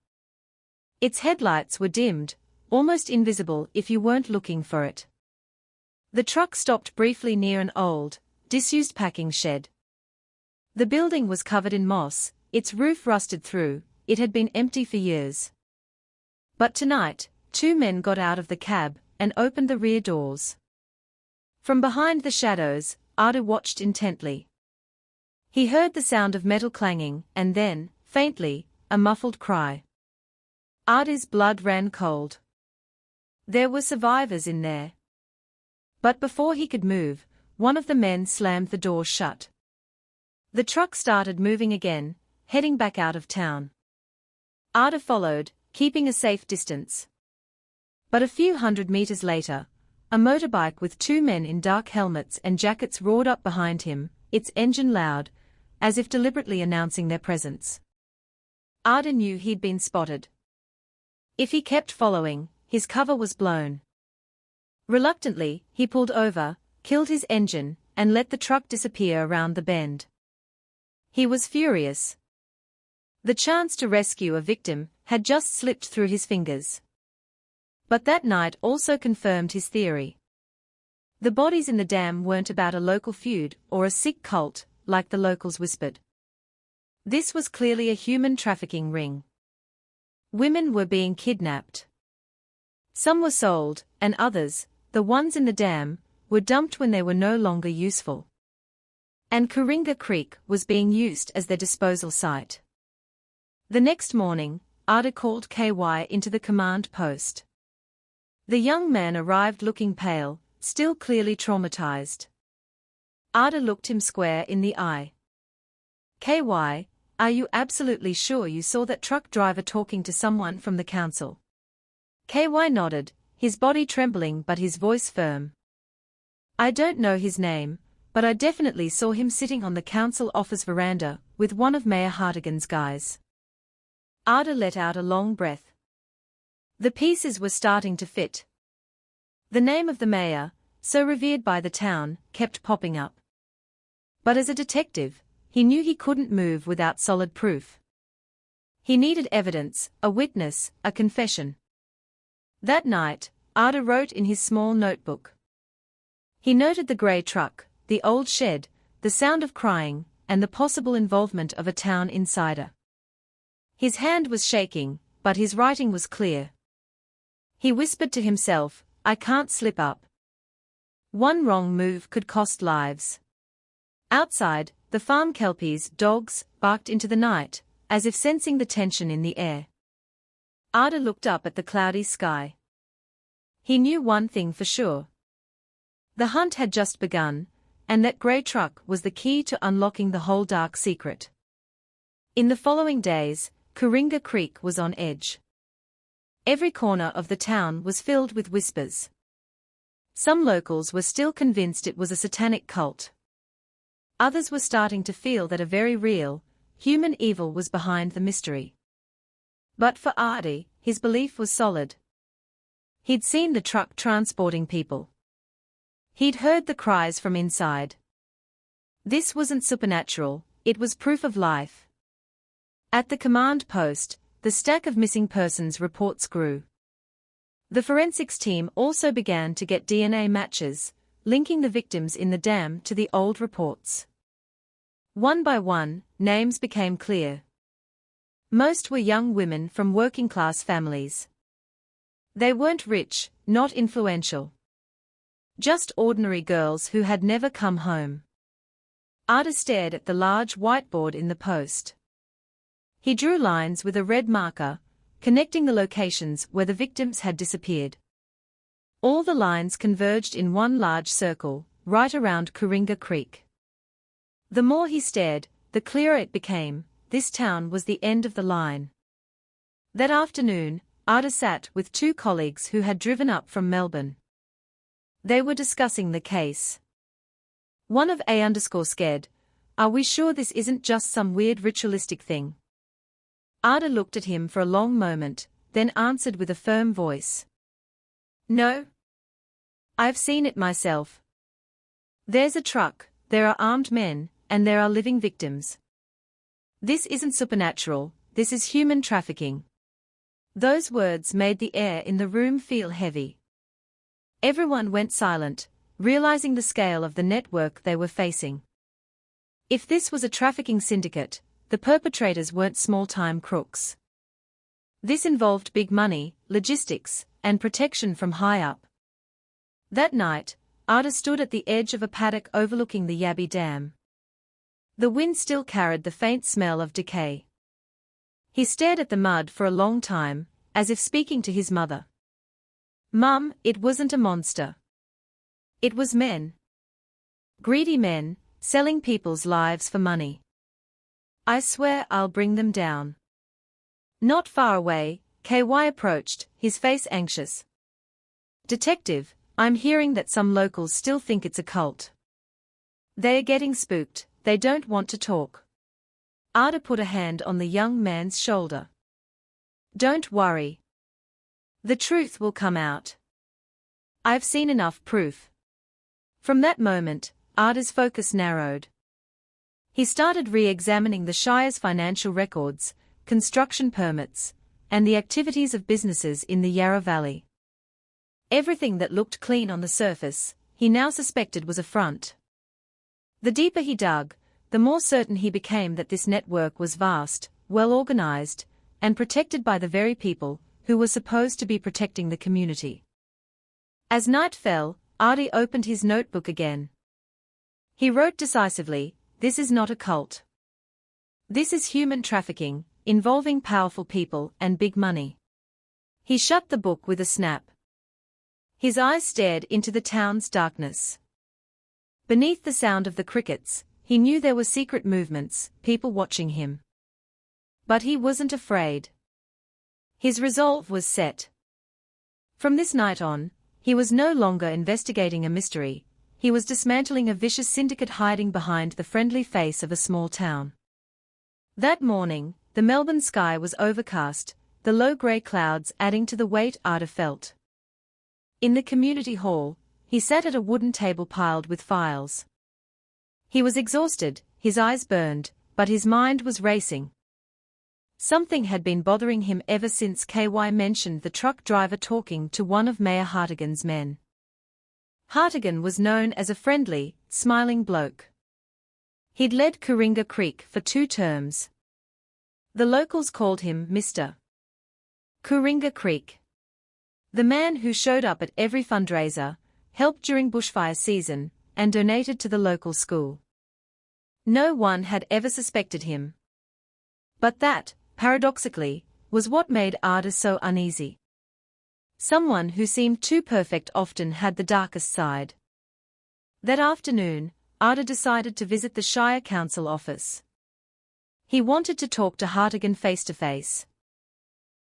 Its headlights were dimmed, almost invisible if you weren't looking for it. The truck stopped briefly near an old, disused packing shed. The building was covered in moss, its roof rusted through, it had been empty for years. But tonight, two men got out of the cab and opened the rear doors. From behind the shadows, Arda watched intently. He heard the sound of metal clanging and then, faintly, a muffled cry. Arda's blood ran cold. There were survivors in there. But before he could move, one of the men slammed the door shut. The truck started moving again, heading back out of town. Arda followed, keeping a safe distance. But a few hundred meters later, a motorbike with two men in dark helmets and jackets roared up behind him, its engine loud, as if deliberately announcing their presence. Arda knew he'd been spotted. If he kept following, his cover was blown. Reluctantly, he pulled over, killed his engine, and let the truck disappear around the bend. He was furious. The chance to rescue a victim had just slipped through his fingers. But that night also confirmed his theory. The bodies in the dam weren't about a local feud or a sick cult, like the locals whispered. This was clearly a human trafficking ring. Women were being kidnapped. Some were sold, and others, the ones in the dam, were dumped when they were no longer useful. And Coringa Creek was being used as their disposal site. The next morning, Arda called KY into the command post. The young man arrived looking pale, still clearly traumatized. Arda looked him square in the eye. KY, are you absolutely sure you saw that truck driver talking to someone from the council? KY nodded, his body trembling but his voice firm. I don't know his name, but I definitely saw him sitting on the council office veranda with one of Mayor Hartigan's guys. Arda let out a long breath. The pieces were starting to fit. The name of the mayor, so revered by the town, kept popping up. But as a detective, he knew he couldn't move without solid proof. He needed evidence, a witness, a confession. That night, Arda wrote in his small notebook. He noted the grey truck, the old shed, the sound of crying, and the possible involvement of a town insider. His hand was shaking, but his writing was clear. He whispered to himself, I can't slip up. One wrong move could cost lives. Outside, the farm kelpies' dogs barked into the night, as if sensing the tension in the air. Arda looked up at the cloudy sky. He knew one thing for sure. The hunt had just begun, and that grey truck was the key to unlocking the whole dark secret. In the following days, Coringa Creek was on edge. Every corner of the town was filled with whispers. Some locals were still convinced it was a satanic cult. Others were starting to feel that a very real, human evil was behind the mystery. But for Arda, his belief was solid. He'd seen the truck transporting people. He'd heard the cries from inside. This wasn't supernatural, it was proof of life. At the command post, the stack of missing persons reports grew. The forensics team also began to get DNA matches, linking the victims in the dam to the old reports. One by one, names became clear. Most were young women from working-class families. They weren't rich, not influential. Just ordinary girls who had never come home. Ada stared at the large whiteboard in the post. He drew lines with a red marker, connecting the locations where the victims had disappeared. All the lines converged in one large circle, right around Coringa Creek. The more he stared, the clearer it became, this town was the end of the line. That afternoon, Ada sat with two colleagues who had driven up from Melbourne. They were discussing the case. One of A_scared, "Are we sure this isn't just some weird ritualistic thing?" Ada looked at him for a long moment, then answered with a firm voice. "No. I've seen it myself. There's a truck, there are armed men, and there are living victims. This isn't supernatural, this is human trafficking." Those words made the air in the room feel heavy. Everyone went silent, realizing the scale of the network they were facing. If this was a trafficking syndicate, the perpetrators weren't small-time crooks. This involved big money, logistics, and protection from high up. That night, Ada stood at the edge of a paddock overlooking the Yabby Dam. The wind still carried the faint smell of decay. He stared at the mud for a long time, as if speaking to his mother. "Mum, it wasn't a monster. It was men. Greedy men, selling people's lives for money. I swear I'll bring them down." Not far away, KY approached, his face anxious. "Detective, I'm hearing that some locals still think it's a cult. They are getting spooked, they don't want to talk." Ada put a hand on the young man's shoulder. "Don't worry. The truth will come out. I've seen enough proof." From that moment, Ada's focus narrowed. He started re-examining the Shire's financial records, construction permits, and the activities of businesses in the Yarra Valley. Everything that looked clean on the surface, he now suspected was a front. The deeper he dug, the more certain he became that this network was vast, well-organized, and protected by the very people who were supposed to be protecting the community. As night fell, Adi opened his notebook again. He wrote decisively, "This is not a cult. This is human trafficking, involving powerful people and big money." He shut the book with a snap. His eyes stared into the town's darkness. Beneath the sound of the crickets, he knew there were secret movements, people watching him. But he wasn't afraid. His resolve was set. From this night on, he was no longer investigating a mystery, he was dismantling a vicious syndicate hiding behind the friendly face of a small town. That morning, the Melbourne sky was overcast, the low grey clouds adding to the weight Ada felt. In the community hall, he sat at a wooden table piled with files. He was exhausted, his eyes burned, but his mind was racing. Something had been bothering him ever since KY mentioned the truck driver talking to one of Mayor Hartigan's men. Hartigan was known as a friendly, smiling bloke. He'd led Coringa Creek for 2 terms. The locals called him Mr. Coringa Creek. The man who showed up at every fundraiser, helped during bushfire season, and donated to the local school. No one had ever suspected him. But that, paradoxically, was what made Ada so uneasy. Someone who seemed too perfect often had the darkest side. That afternoon, Ada decided to visit the Shire Council office. He wanted to talk to Hartigan face-to-face.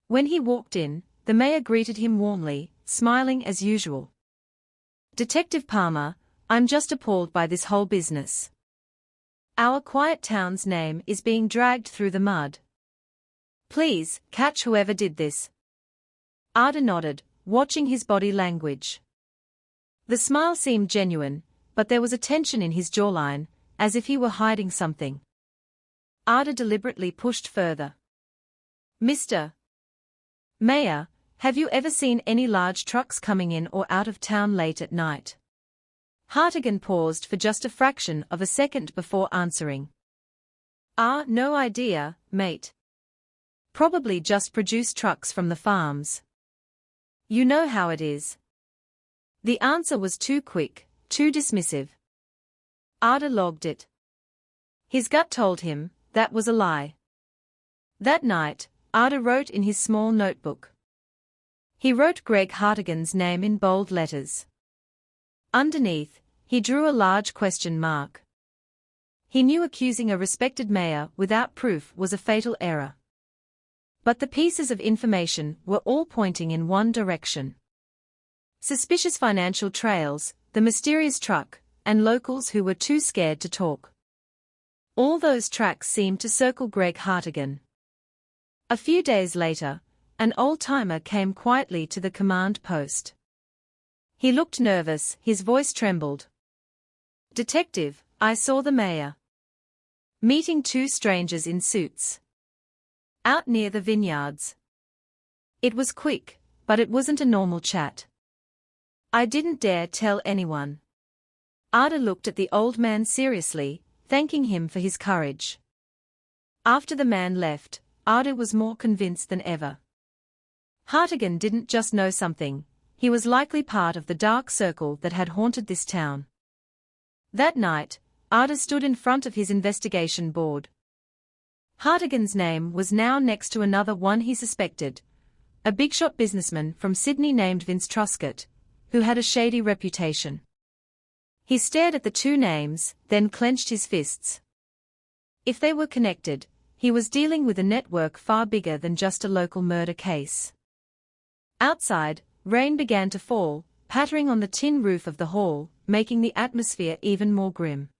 When he walked in, the mayor greeted him warmly, smiling as usual. "Detective Palmer, I'm just appalled by this whole business. Our quiet town's name is being dragged through the mud. Please, catch whoever did this." Ada nodded, watching his body language. The smile seemed genuine, but there was a tension in his jawline, as if he were hiding something. Ada deliberately pushed further. "Mr. Mayor, have you ever seen any large trucks coming in or out of town late at night?" Hartigan paused for just a fraction of a second before answering. No idea, mate. Probably just produce trucks from the farms. You know how it is. The answer was too quick, too dismissive. Ada logged it. His gut told him that was a lie. That night, Ada wrote in his small notebook. He wrote Greg Hartigan's name in bold letters. Underneath, he drew a large question mark. He knew accusing a respected mayor without proof was a fatal error. But the pieces of information were all pointing in one direction. Suspicious financial trails, the mysterious truck, and locals who were too scared to talk. All those tracks seemed to circle Greg Hartigan. A few days later, an old-timer came quietly to the command post. He looked nervous, his voice trembled. "Detective, I saw the mayor meeting two strangers in suits out near the vineyards. It was quick, but it wasn't a normal chat. I didn't dare tell anyone." Ada looked at the old man seriously, thanking him for his courage. After the man left, Ada was more convinced than ever. Hartigan didn't just know something, he was likely part of the dark circle that had haunted this town. That night, Ada stood in front of his investigation board. Hartigan's name was now next to another one he suspected, a big-shot businessman from Sydney named Vince Truscott, who had a shady reputation. He stared at the two names, then clenched his fists. If they were connected, he was dealing with a network far bigger than just a local murder case. Outside, rain began to fall, pattering on the tin roof of the hall, making the atmosphere even more grim.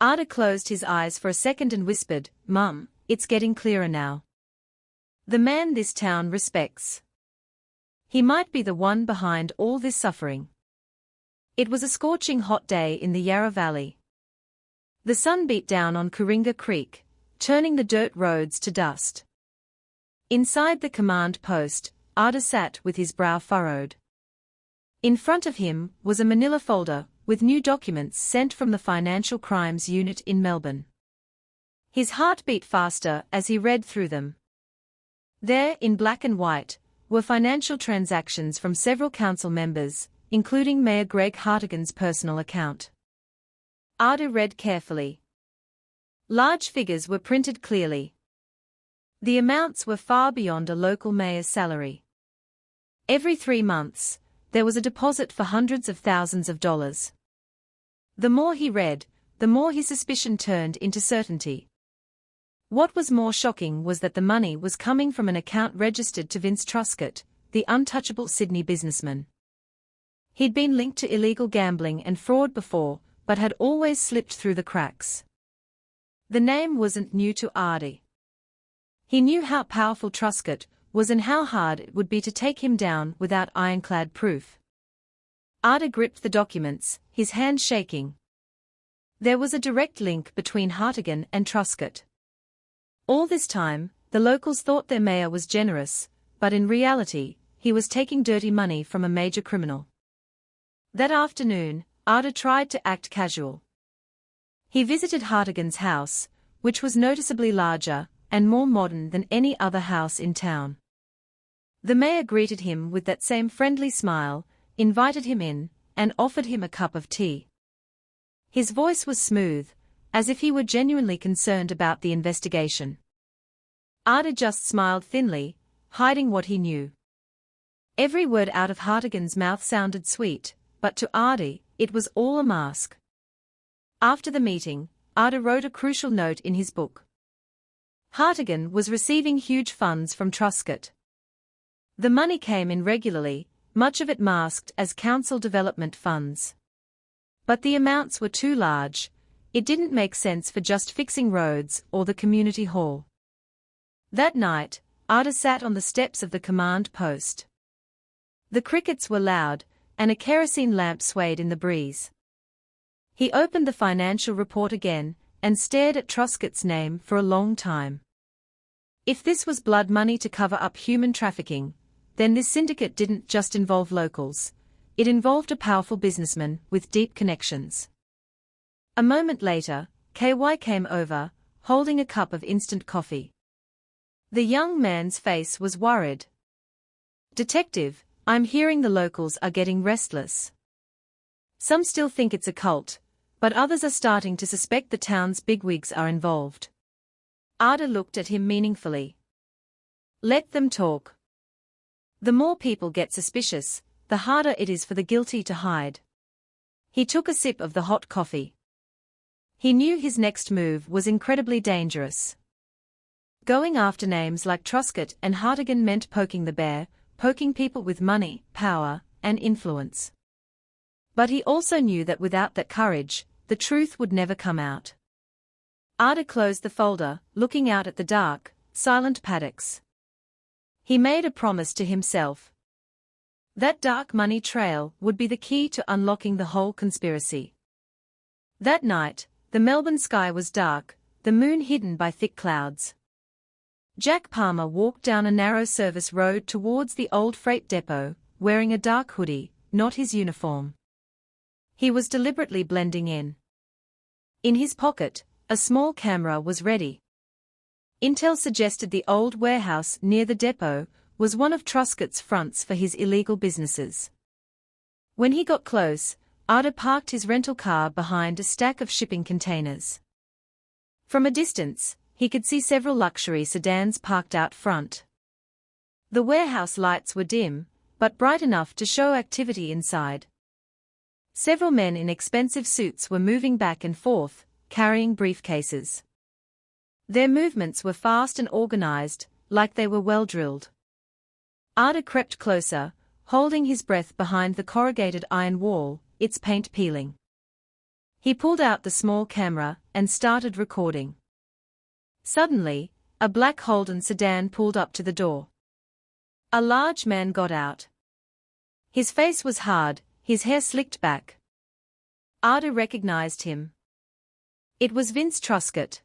Ada closed his eyes for a second and whispered, "Mum, it's getting clearer now. The man this town respects. He might be the one behind all this suffering." It was a scorching hot day in the Yarra Valley. The sun beat down on Coringa Creek, turning the dirt roads to dust. Inside the command post, Ada sat with his brow furrowed. In front of him was a manila folder with new documents sent from the Financial Crimes Unit in Melbourne. His heart beat faster as he read through them. There, in black and white, were financial transactions from several council members, including Mayor Greg Hartigan's personal account. Ada read carefully. Large figures were printed clearly. The amounts were far beyond a local mayor's salary. Every 3 months, there was a deposit for hundreds of thousands of dollars. The more he read, the more his suspicion turned into certainty. What was more shocking was that the money was coming from an account registered to Vince Truscott, the untouchable Sydney businessman. He'd been linked to illegal gambling and fraud before, but had always slipped through the cracks. The name wasn't new to Ada. He knew how powerful Truscott was and how hard it would be to take him down without ironclad proof. Ada gripped the documents, his hand shaking. There was a direct link between Hartigan and Truscott. All this time, the locals thought their mayor was generous, but in reality, he was taking dirty money from a major criminal. That afternoon, Ada tried to act casual. He visited Hartigan's house, which was noticeably larger and more modern than any other house in town. The mayor greeted him with that same friendly smile, invited him in, and offered him a cup of tea. His voice was smooth, as if he were genuinely concerned about the investigation. Ada just smiled thinly, hiding what he knew. Every word out of Hartigan's mouth sounded sweet, but to Ada, it was all a mask. After the meeting, Ada wrote a crucial note in his book. Hartigan was receiving huge funds from Truscott. The money came in regularly, much of it masked as council development funds. But the amounts were too large, it didn't make sense for just fixing roads or the community hall. That night, Ada sat on the steps of the command post. The crickets were loud, and a kerosene lamp swayed in the breeze. He opened the financial report again, and stared at Truscott's name for a long time. If this was blood money to cover up human trafficking, then this syndicate didn't just involve locals, it involved a powerful businessman with deep connections. A moment later, KY came over, holding a cup of instant coffee. The young man's face was worried. "Detective, I'm hearing the locals are getting restless. Some still think it's a cult, but others are starting to suspect the town's bigwigs are involved. Ada looked at him meaningfully. Let them talk. The more people get suspicious, the harder it is for the guilty to hide. He took a sip of the hot coffee. He knew his next move was incredibly dangerous. Going after names like Truscott and Hartigan meant poking the bear, poking people with money, power, and influence. But he also knew that without that courage, the truth would never come out. Ada closed the folder, looking out at the dark, silent paddocks. He made a promise to himself. That dark money trail would be the key to unlocking the whole conspiracy. That night, the Melbourne sky was dark, the moon hidden by thick clouds. Jack Palmer walked down a narrow service road towards the old freight depot, wearing a dark hoodie, not his uniform. He was deliberately blending in. In his pocket, a small camera was ready. Intel suggested the old warehouse near the depot was one of Truscott's fronts for his illegal businesses. When he got close, Ada parked his rental car behind a stack of shipping containers. From a distance, he could see several luxury sedans parked out front. The warehouse lights were dim, but bright enough to show activity inside. Several men in expensive suits were moving back and forth, carrying briefcases. Their movements were fast and organized, like they were well drilled. Ada crept closer, holding his breath behind the corrugated iron wall, its paint peeling. He pulled out the small camera and started recording. Suddenly, a black Holden sedan pulled up to the door. A large man got out. His face was hard, his hair slicked back. Ada recognized him. It was Vince Truscott.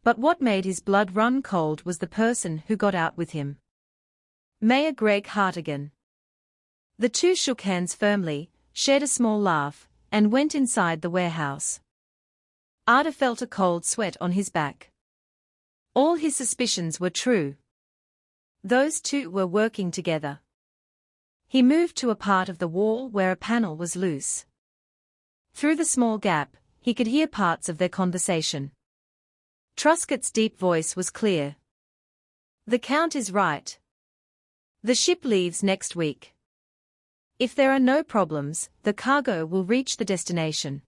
But what made his blood run cold was the person who got out with him. Mayor Greg Hartigan. The two shook hands firmly, shared a small laugh, and went inside the warehouse. Ada felt a cold sweat on his back. All his suspicions were true. Those two were working together. He moved to a part of the wall where a panel was loose. Through the small gap, he could hear parts of their conversation. Truscott's deep voice was clear. The count is right. The ship leaves next week. If there are no problems, the cargo will reach the destination.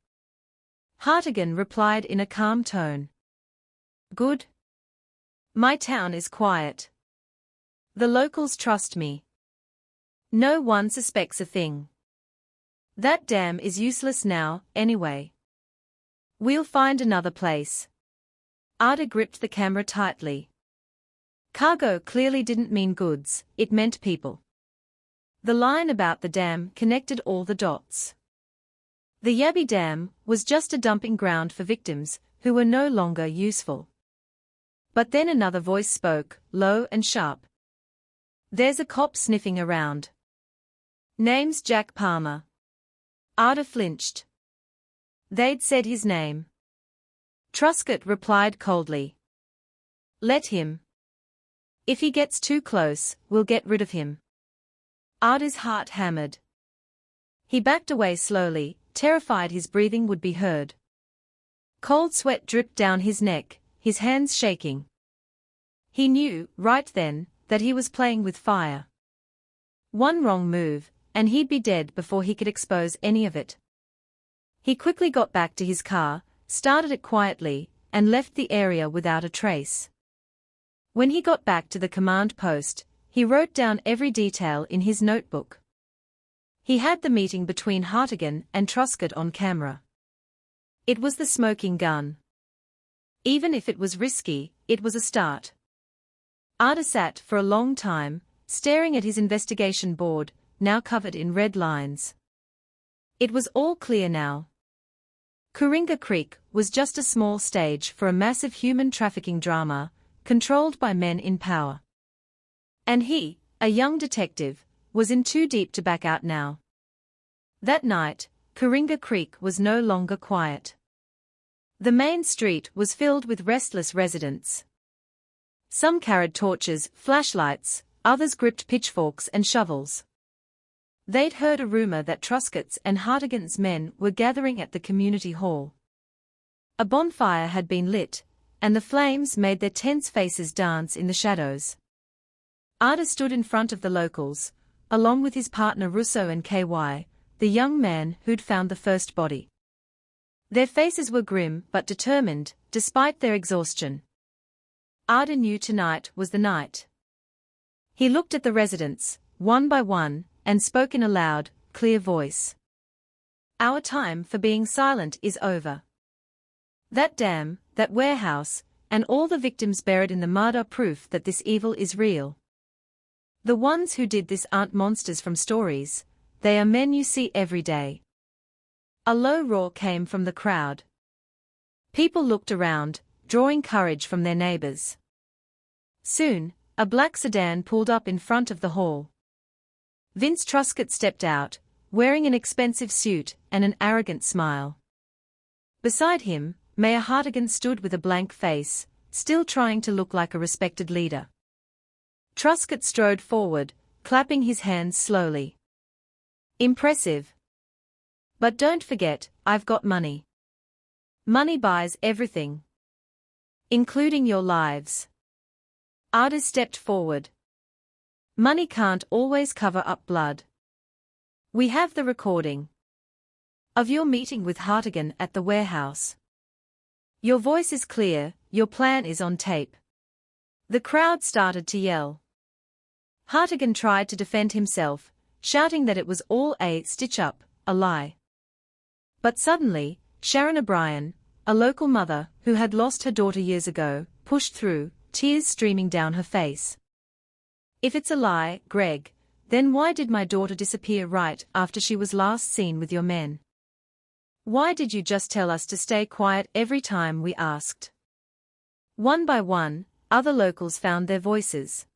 Hartigan replied in a calm tone. Good. My town is quiet. The locals trust me. No one suspects a thing. That dam is useless now, anyway. We'll find another place. Ada gripped the camera tightly. Cargo clearly didn't mean goods, it meant people. The line about the dam connected all the dots. The Yabby Dam was just a dumping ground for victims who were no longer useful. But then another voice spoke, low and sharp. There's a cop sniffing around. Name's Jack Palmer. Ada flinched. They'd said his name. Truscott replied coldly. Let him. If he gets too close, we'll get rid of him. Ada's heart hammered. He backed away slowly, terrified his breathing would be heard. Cold sweat dripped down his neck, his hands shaking. He knew, right then, that he was playing with fire. One wrong move, and he'd be dead before he could expose any of it. He quickly got back to his car, started it quietly, and left the area without a trace. When he got back to the command post, he wrote down every detail in his notebook. He had the meeting between Hartigan and Truscott on camera. It was the smoking gun. Even if it was risky, it was a start. Ada sat for a long time, staring at his investigation board, now covered in red lines. It was all clear now. Coringa Creek was just a small stage for a massive human trafficking drama, controlled by men in power. And he, a young detective, was in too deep to back out now. That night, Coringa Creek was no longer quiet. The main street was filled with restless residents. Some carried torches, flashlights, others gripped pitchforks and shovels. They'd heard a rumor that Truscott's and Hartigan's men were gathering at the community hall. A bonfire had been lit, and the flames made their tense faces dance in the shadows. Ada stood in front of the locals, along with his partner Russo and KY, the young man who'd found the first body. Their faces were grim but determined, despite their exhaustion. Ada knew tonight was the night. He looked at the residents, one by one, and spoke in a loud, clear voice. "Our time for being silent is over. That dam, that warehouse, and all the victims buried in the mud are proof that this evil is real. The ones who did this aren't monsters from stories, they are men you see every day." A low roar came from the crowd. People looked around, drawing courage from their neighbors. Soon, a black sedan pulled up in front of the hall. Vince Truscott stepped out, wearing an expensive suit and an arrogant smile. Beside him, Mayor Hartigan stood with a blank face, still trying to look like a respected leader. Truscott strode forward, clapping his hands slowly. "Impressive. But don't forget, I've got money. Money buys everything. Including your lives." Ada stepped forward. "Money can't always cover up blood. We have the recording of your meeting with Hartigan at the warehouse. Your voice is clear, your plan is on tape." The crowd started to yell. Hartigan tried to defend himself, shouting that it was all a stitch-up, a lie. But suddenly, Sharon O'Brien, a local mother who had lost her daughter years ago, pushed through, tears streaming down her face. "If it's a lie, Greg, then why did my daughter disappear right after she was last seen with your men? Why did you just tell us to stay quiet every time we asked?" One by one, other locals found their voices.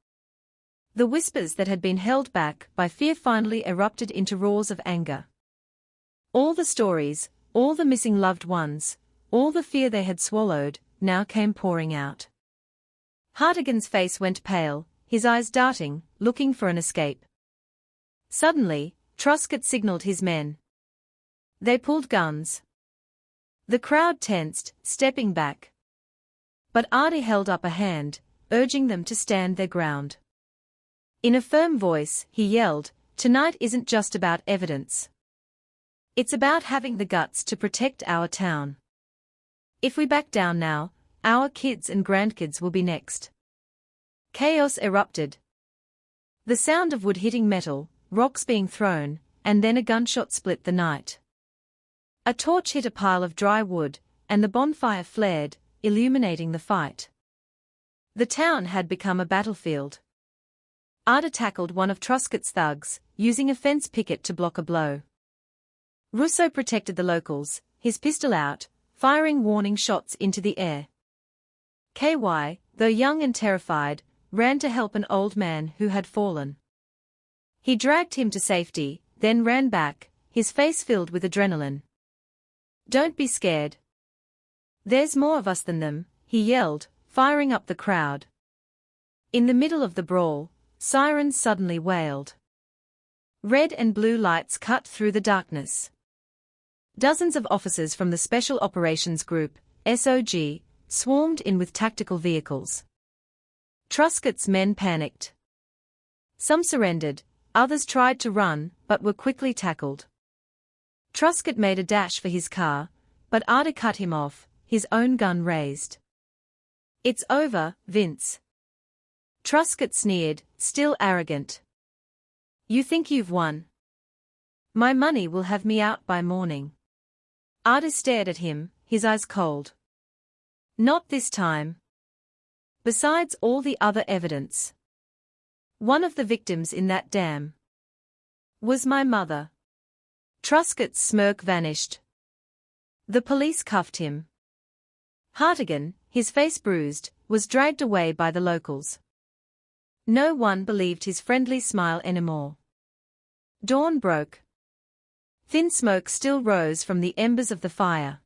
The whispers that had been held back by fear finally erupted into roars of anger. All the stories, all the missing loved ones, all the fear they had swallowed, now came pouring out. Hartigan's face went pale, his eyes darting, looking for an escape. Suddenly, Truscott signaled his men. They pulled guns. The crowd tensed, stepping back. But Artie held up a hand, urging them to stand their ground. In a firm voice, he yelled, "Tonight isn't just about evidence. It's about having the guts to protect our town. If we back down now, our kids and grandkids will be next." Chaos erupted. The sound of wood hitting metal, rocks being thrown, and then a gunshot split the night. A torch hit a pile of dry wood, and the bonfire flared, illuminating the fight. The town had become a battlefield. Ada tackled one of Truscott's thugs, using a fence picket to block a blow. Russo protected the locals, his pistol out, firing warning shots into the air. KY, though young and terrified, ran to help an old man who had fallen. He dragged him to safety, then ran back, his face filled with adrenaline. "Don't be scared. There's more of us than them," he yelled, firing up the crowd. In the middle of the brawl, sirens suddenly wailed. Red and blue lights cut through the darkness. Dozens of officers from the Special Operations Group, SOG, swarmed in with tactical vehicles. Truscott's men panicked. Some surrendered, others tried to run, but were quickly tackled. Truscott made a dash for his car, but Ada cut him off, his own gun raised. "It's over, Vince." Truscott sneered, still arrogant. "You think you've won? My money will have me out by morning." Ada stared at him, his eyes cold. "Not this time. Besides all the other evidence. One of the victims in that dam was my mother." Truscott's smirk vanished. The police cuffed him. Hartigan, his face bruised, was dragged away by the locals. No one believed his friendly smile anymore. Dawn broke. Thin smoke still rose from the embers of the fire.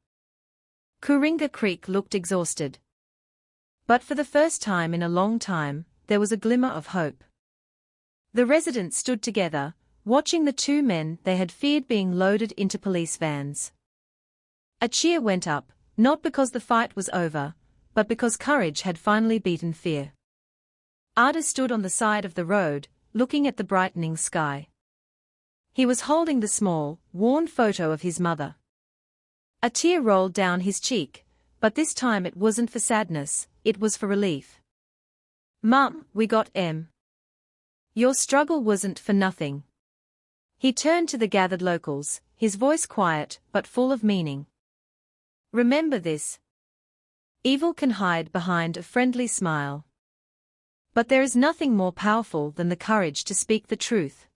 Coringa Creek looked exhausted. But for the first time in a long time, there was a glimmer of hope. The residents stood together, watching the two men they had feared being loaded into police vans. A cheer went up, not because the fight was over, but because courage had finally beaten fear. Ada stood on the side of the road, looking at the brightening sky. He was holding the small, worn photo of his mother. A tear rolled down his cheek, but this time it wasn't for sadness, it was for relief. "Mum, we got him. Your struggle wasn't for nothing." He turned to the gathered locals, his voice quiet but full of meaning. "Remember this. Evil can hide behind a friendly smile. But there is nothing more powerful than the courage to speak the truth.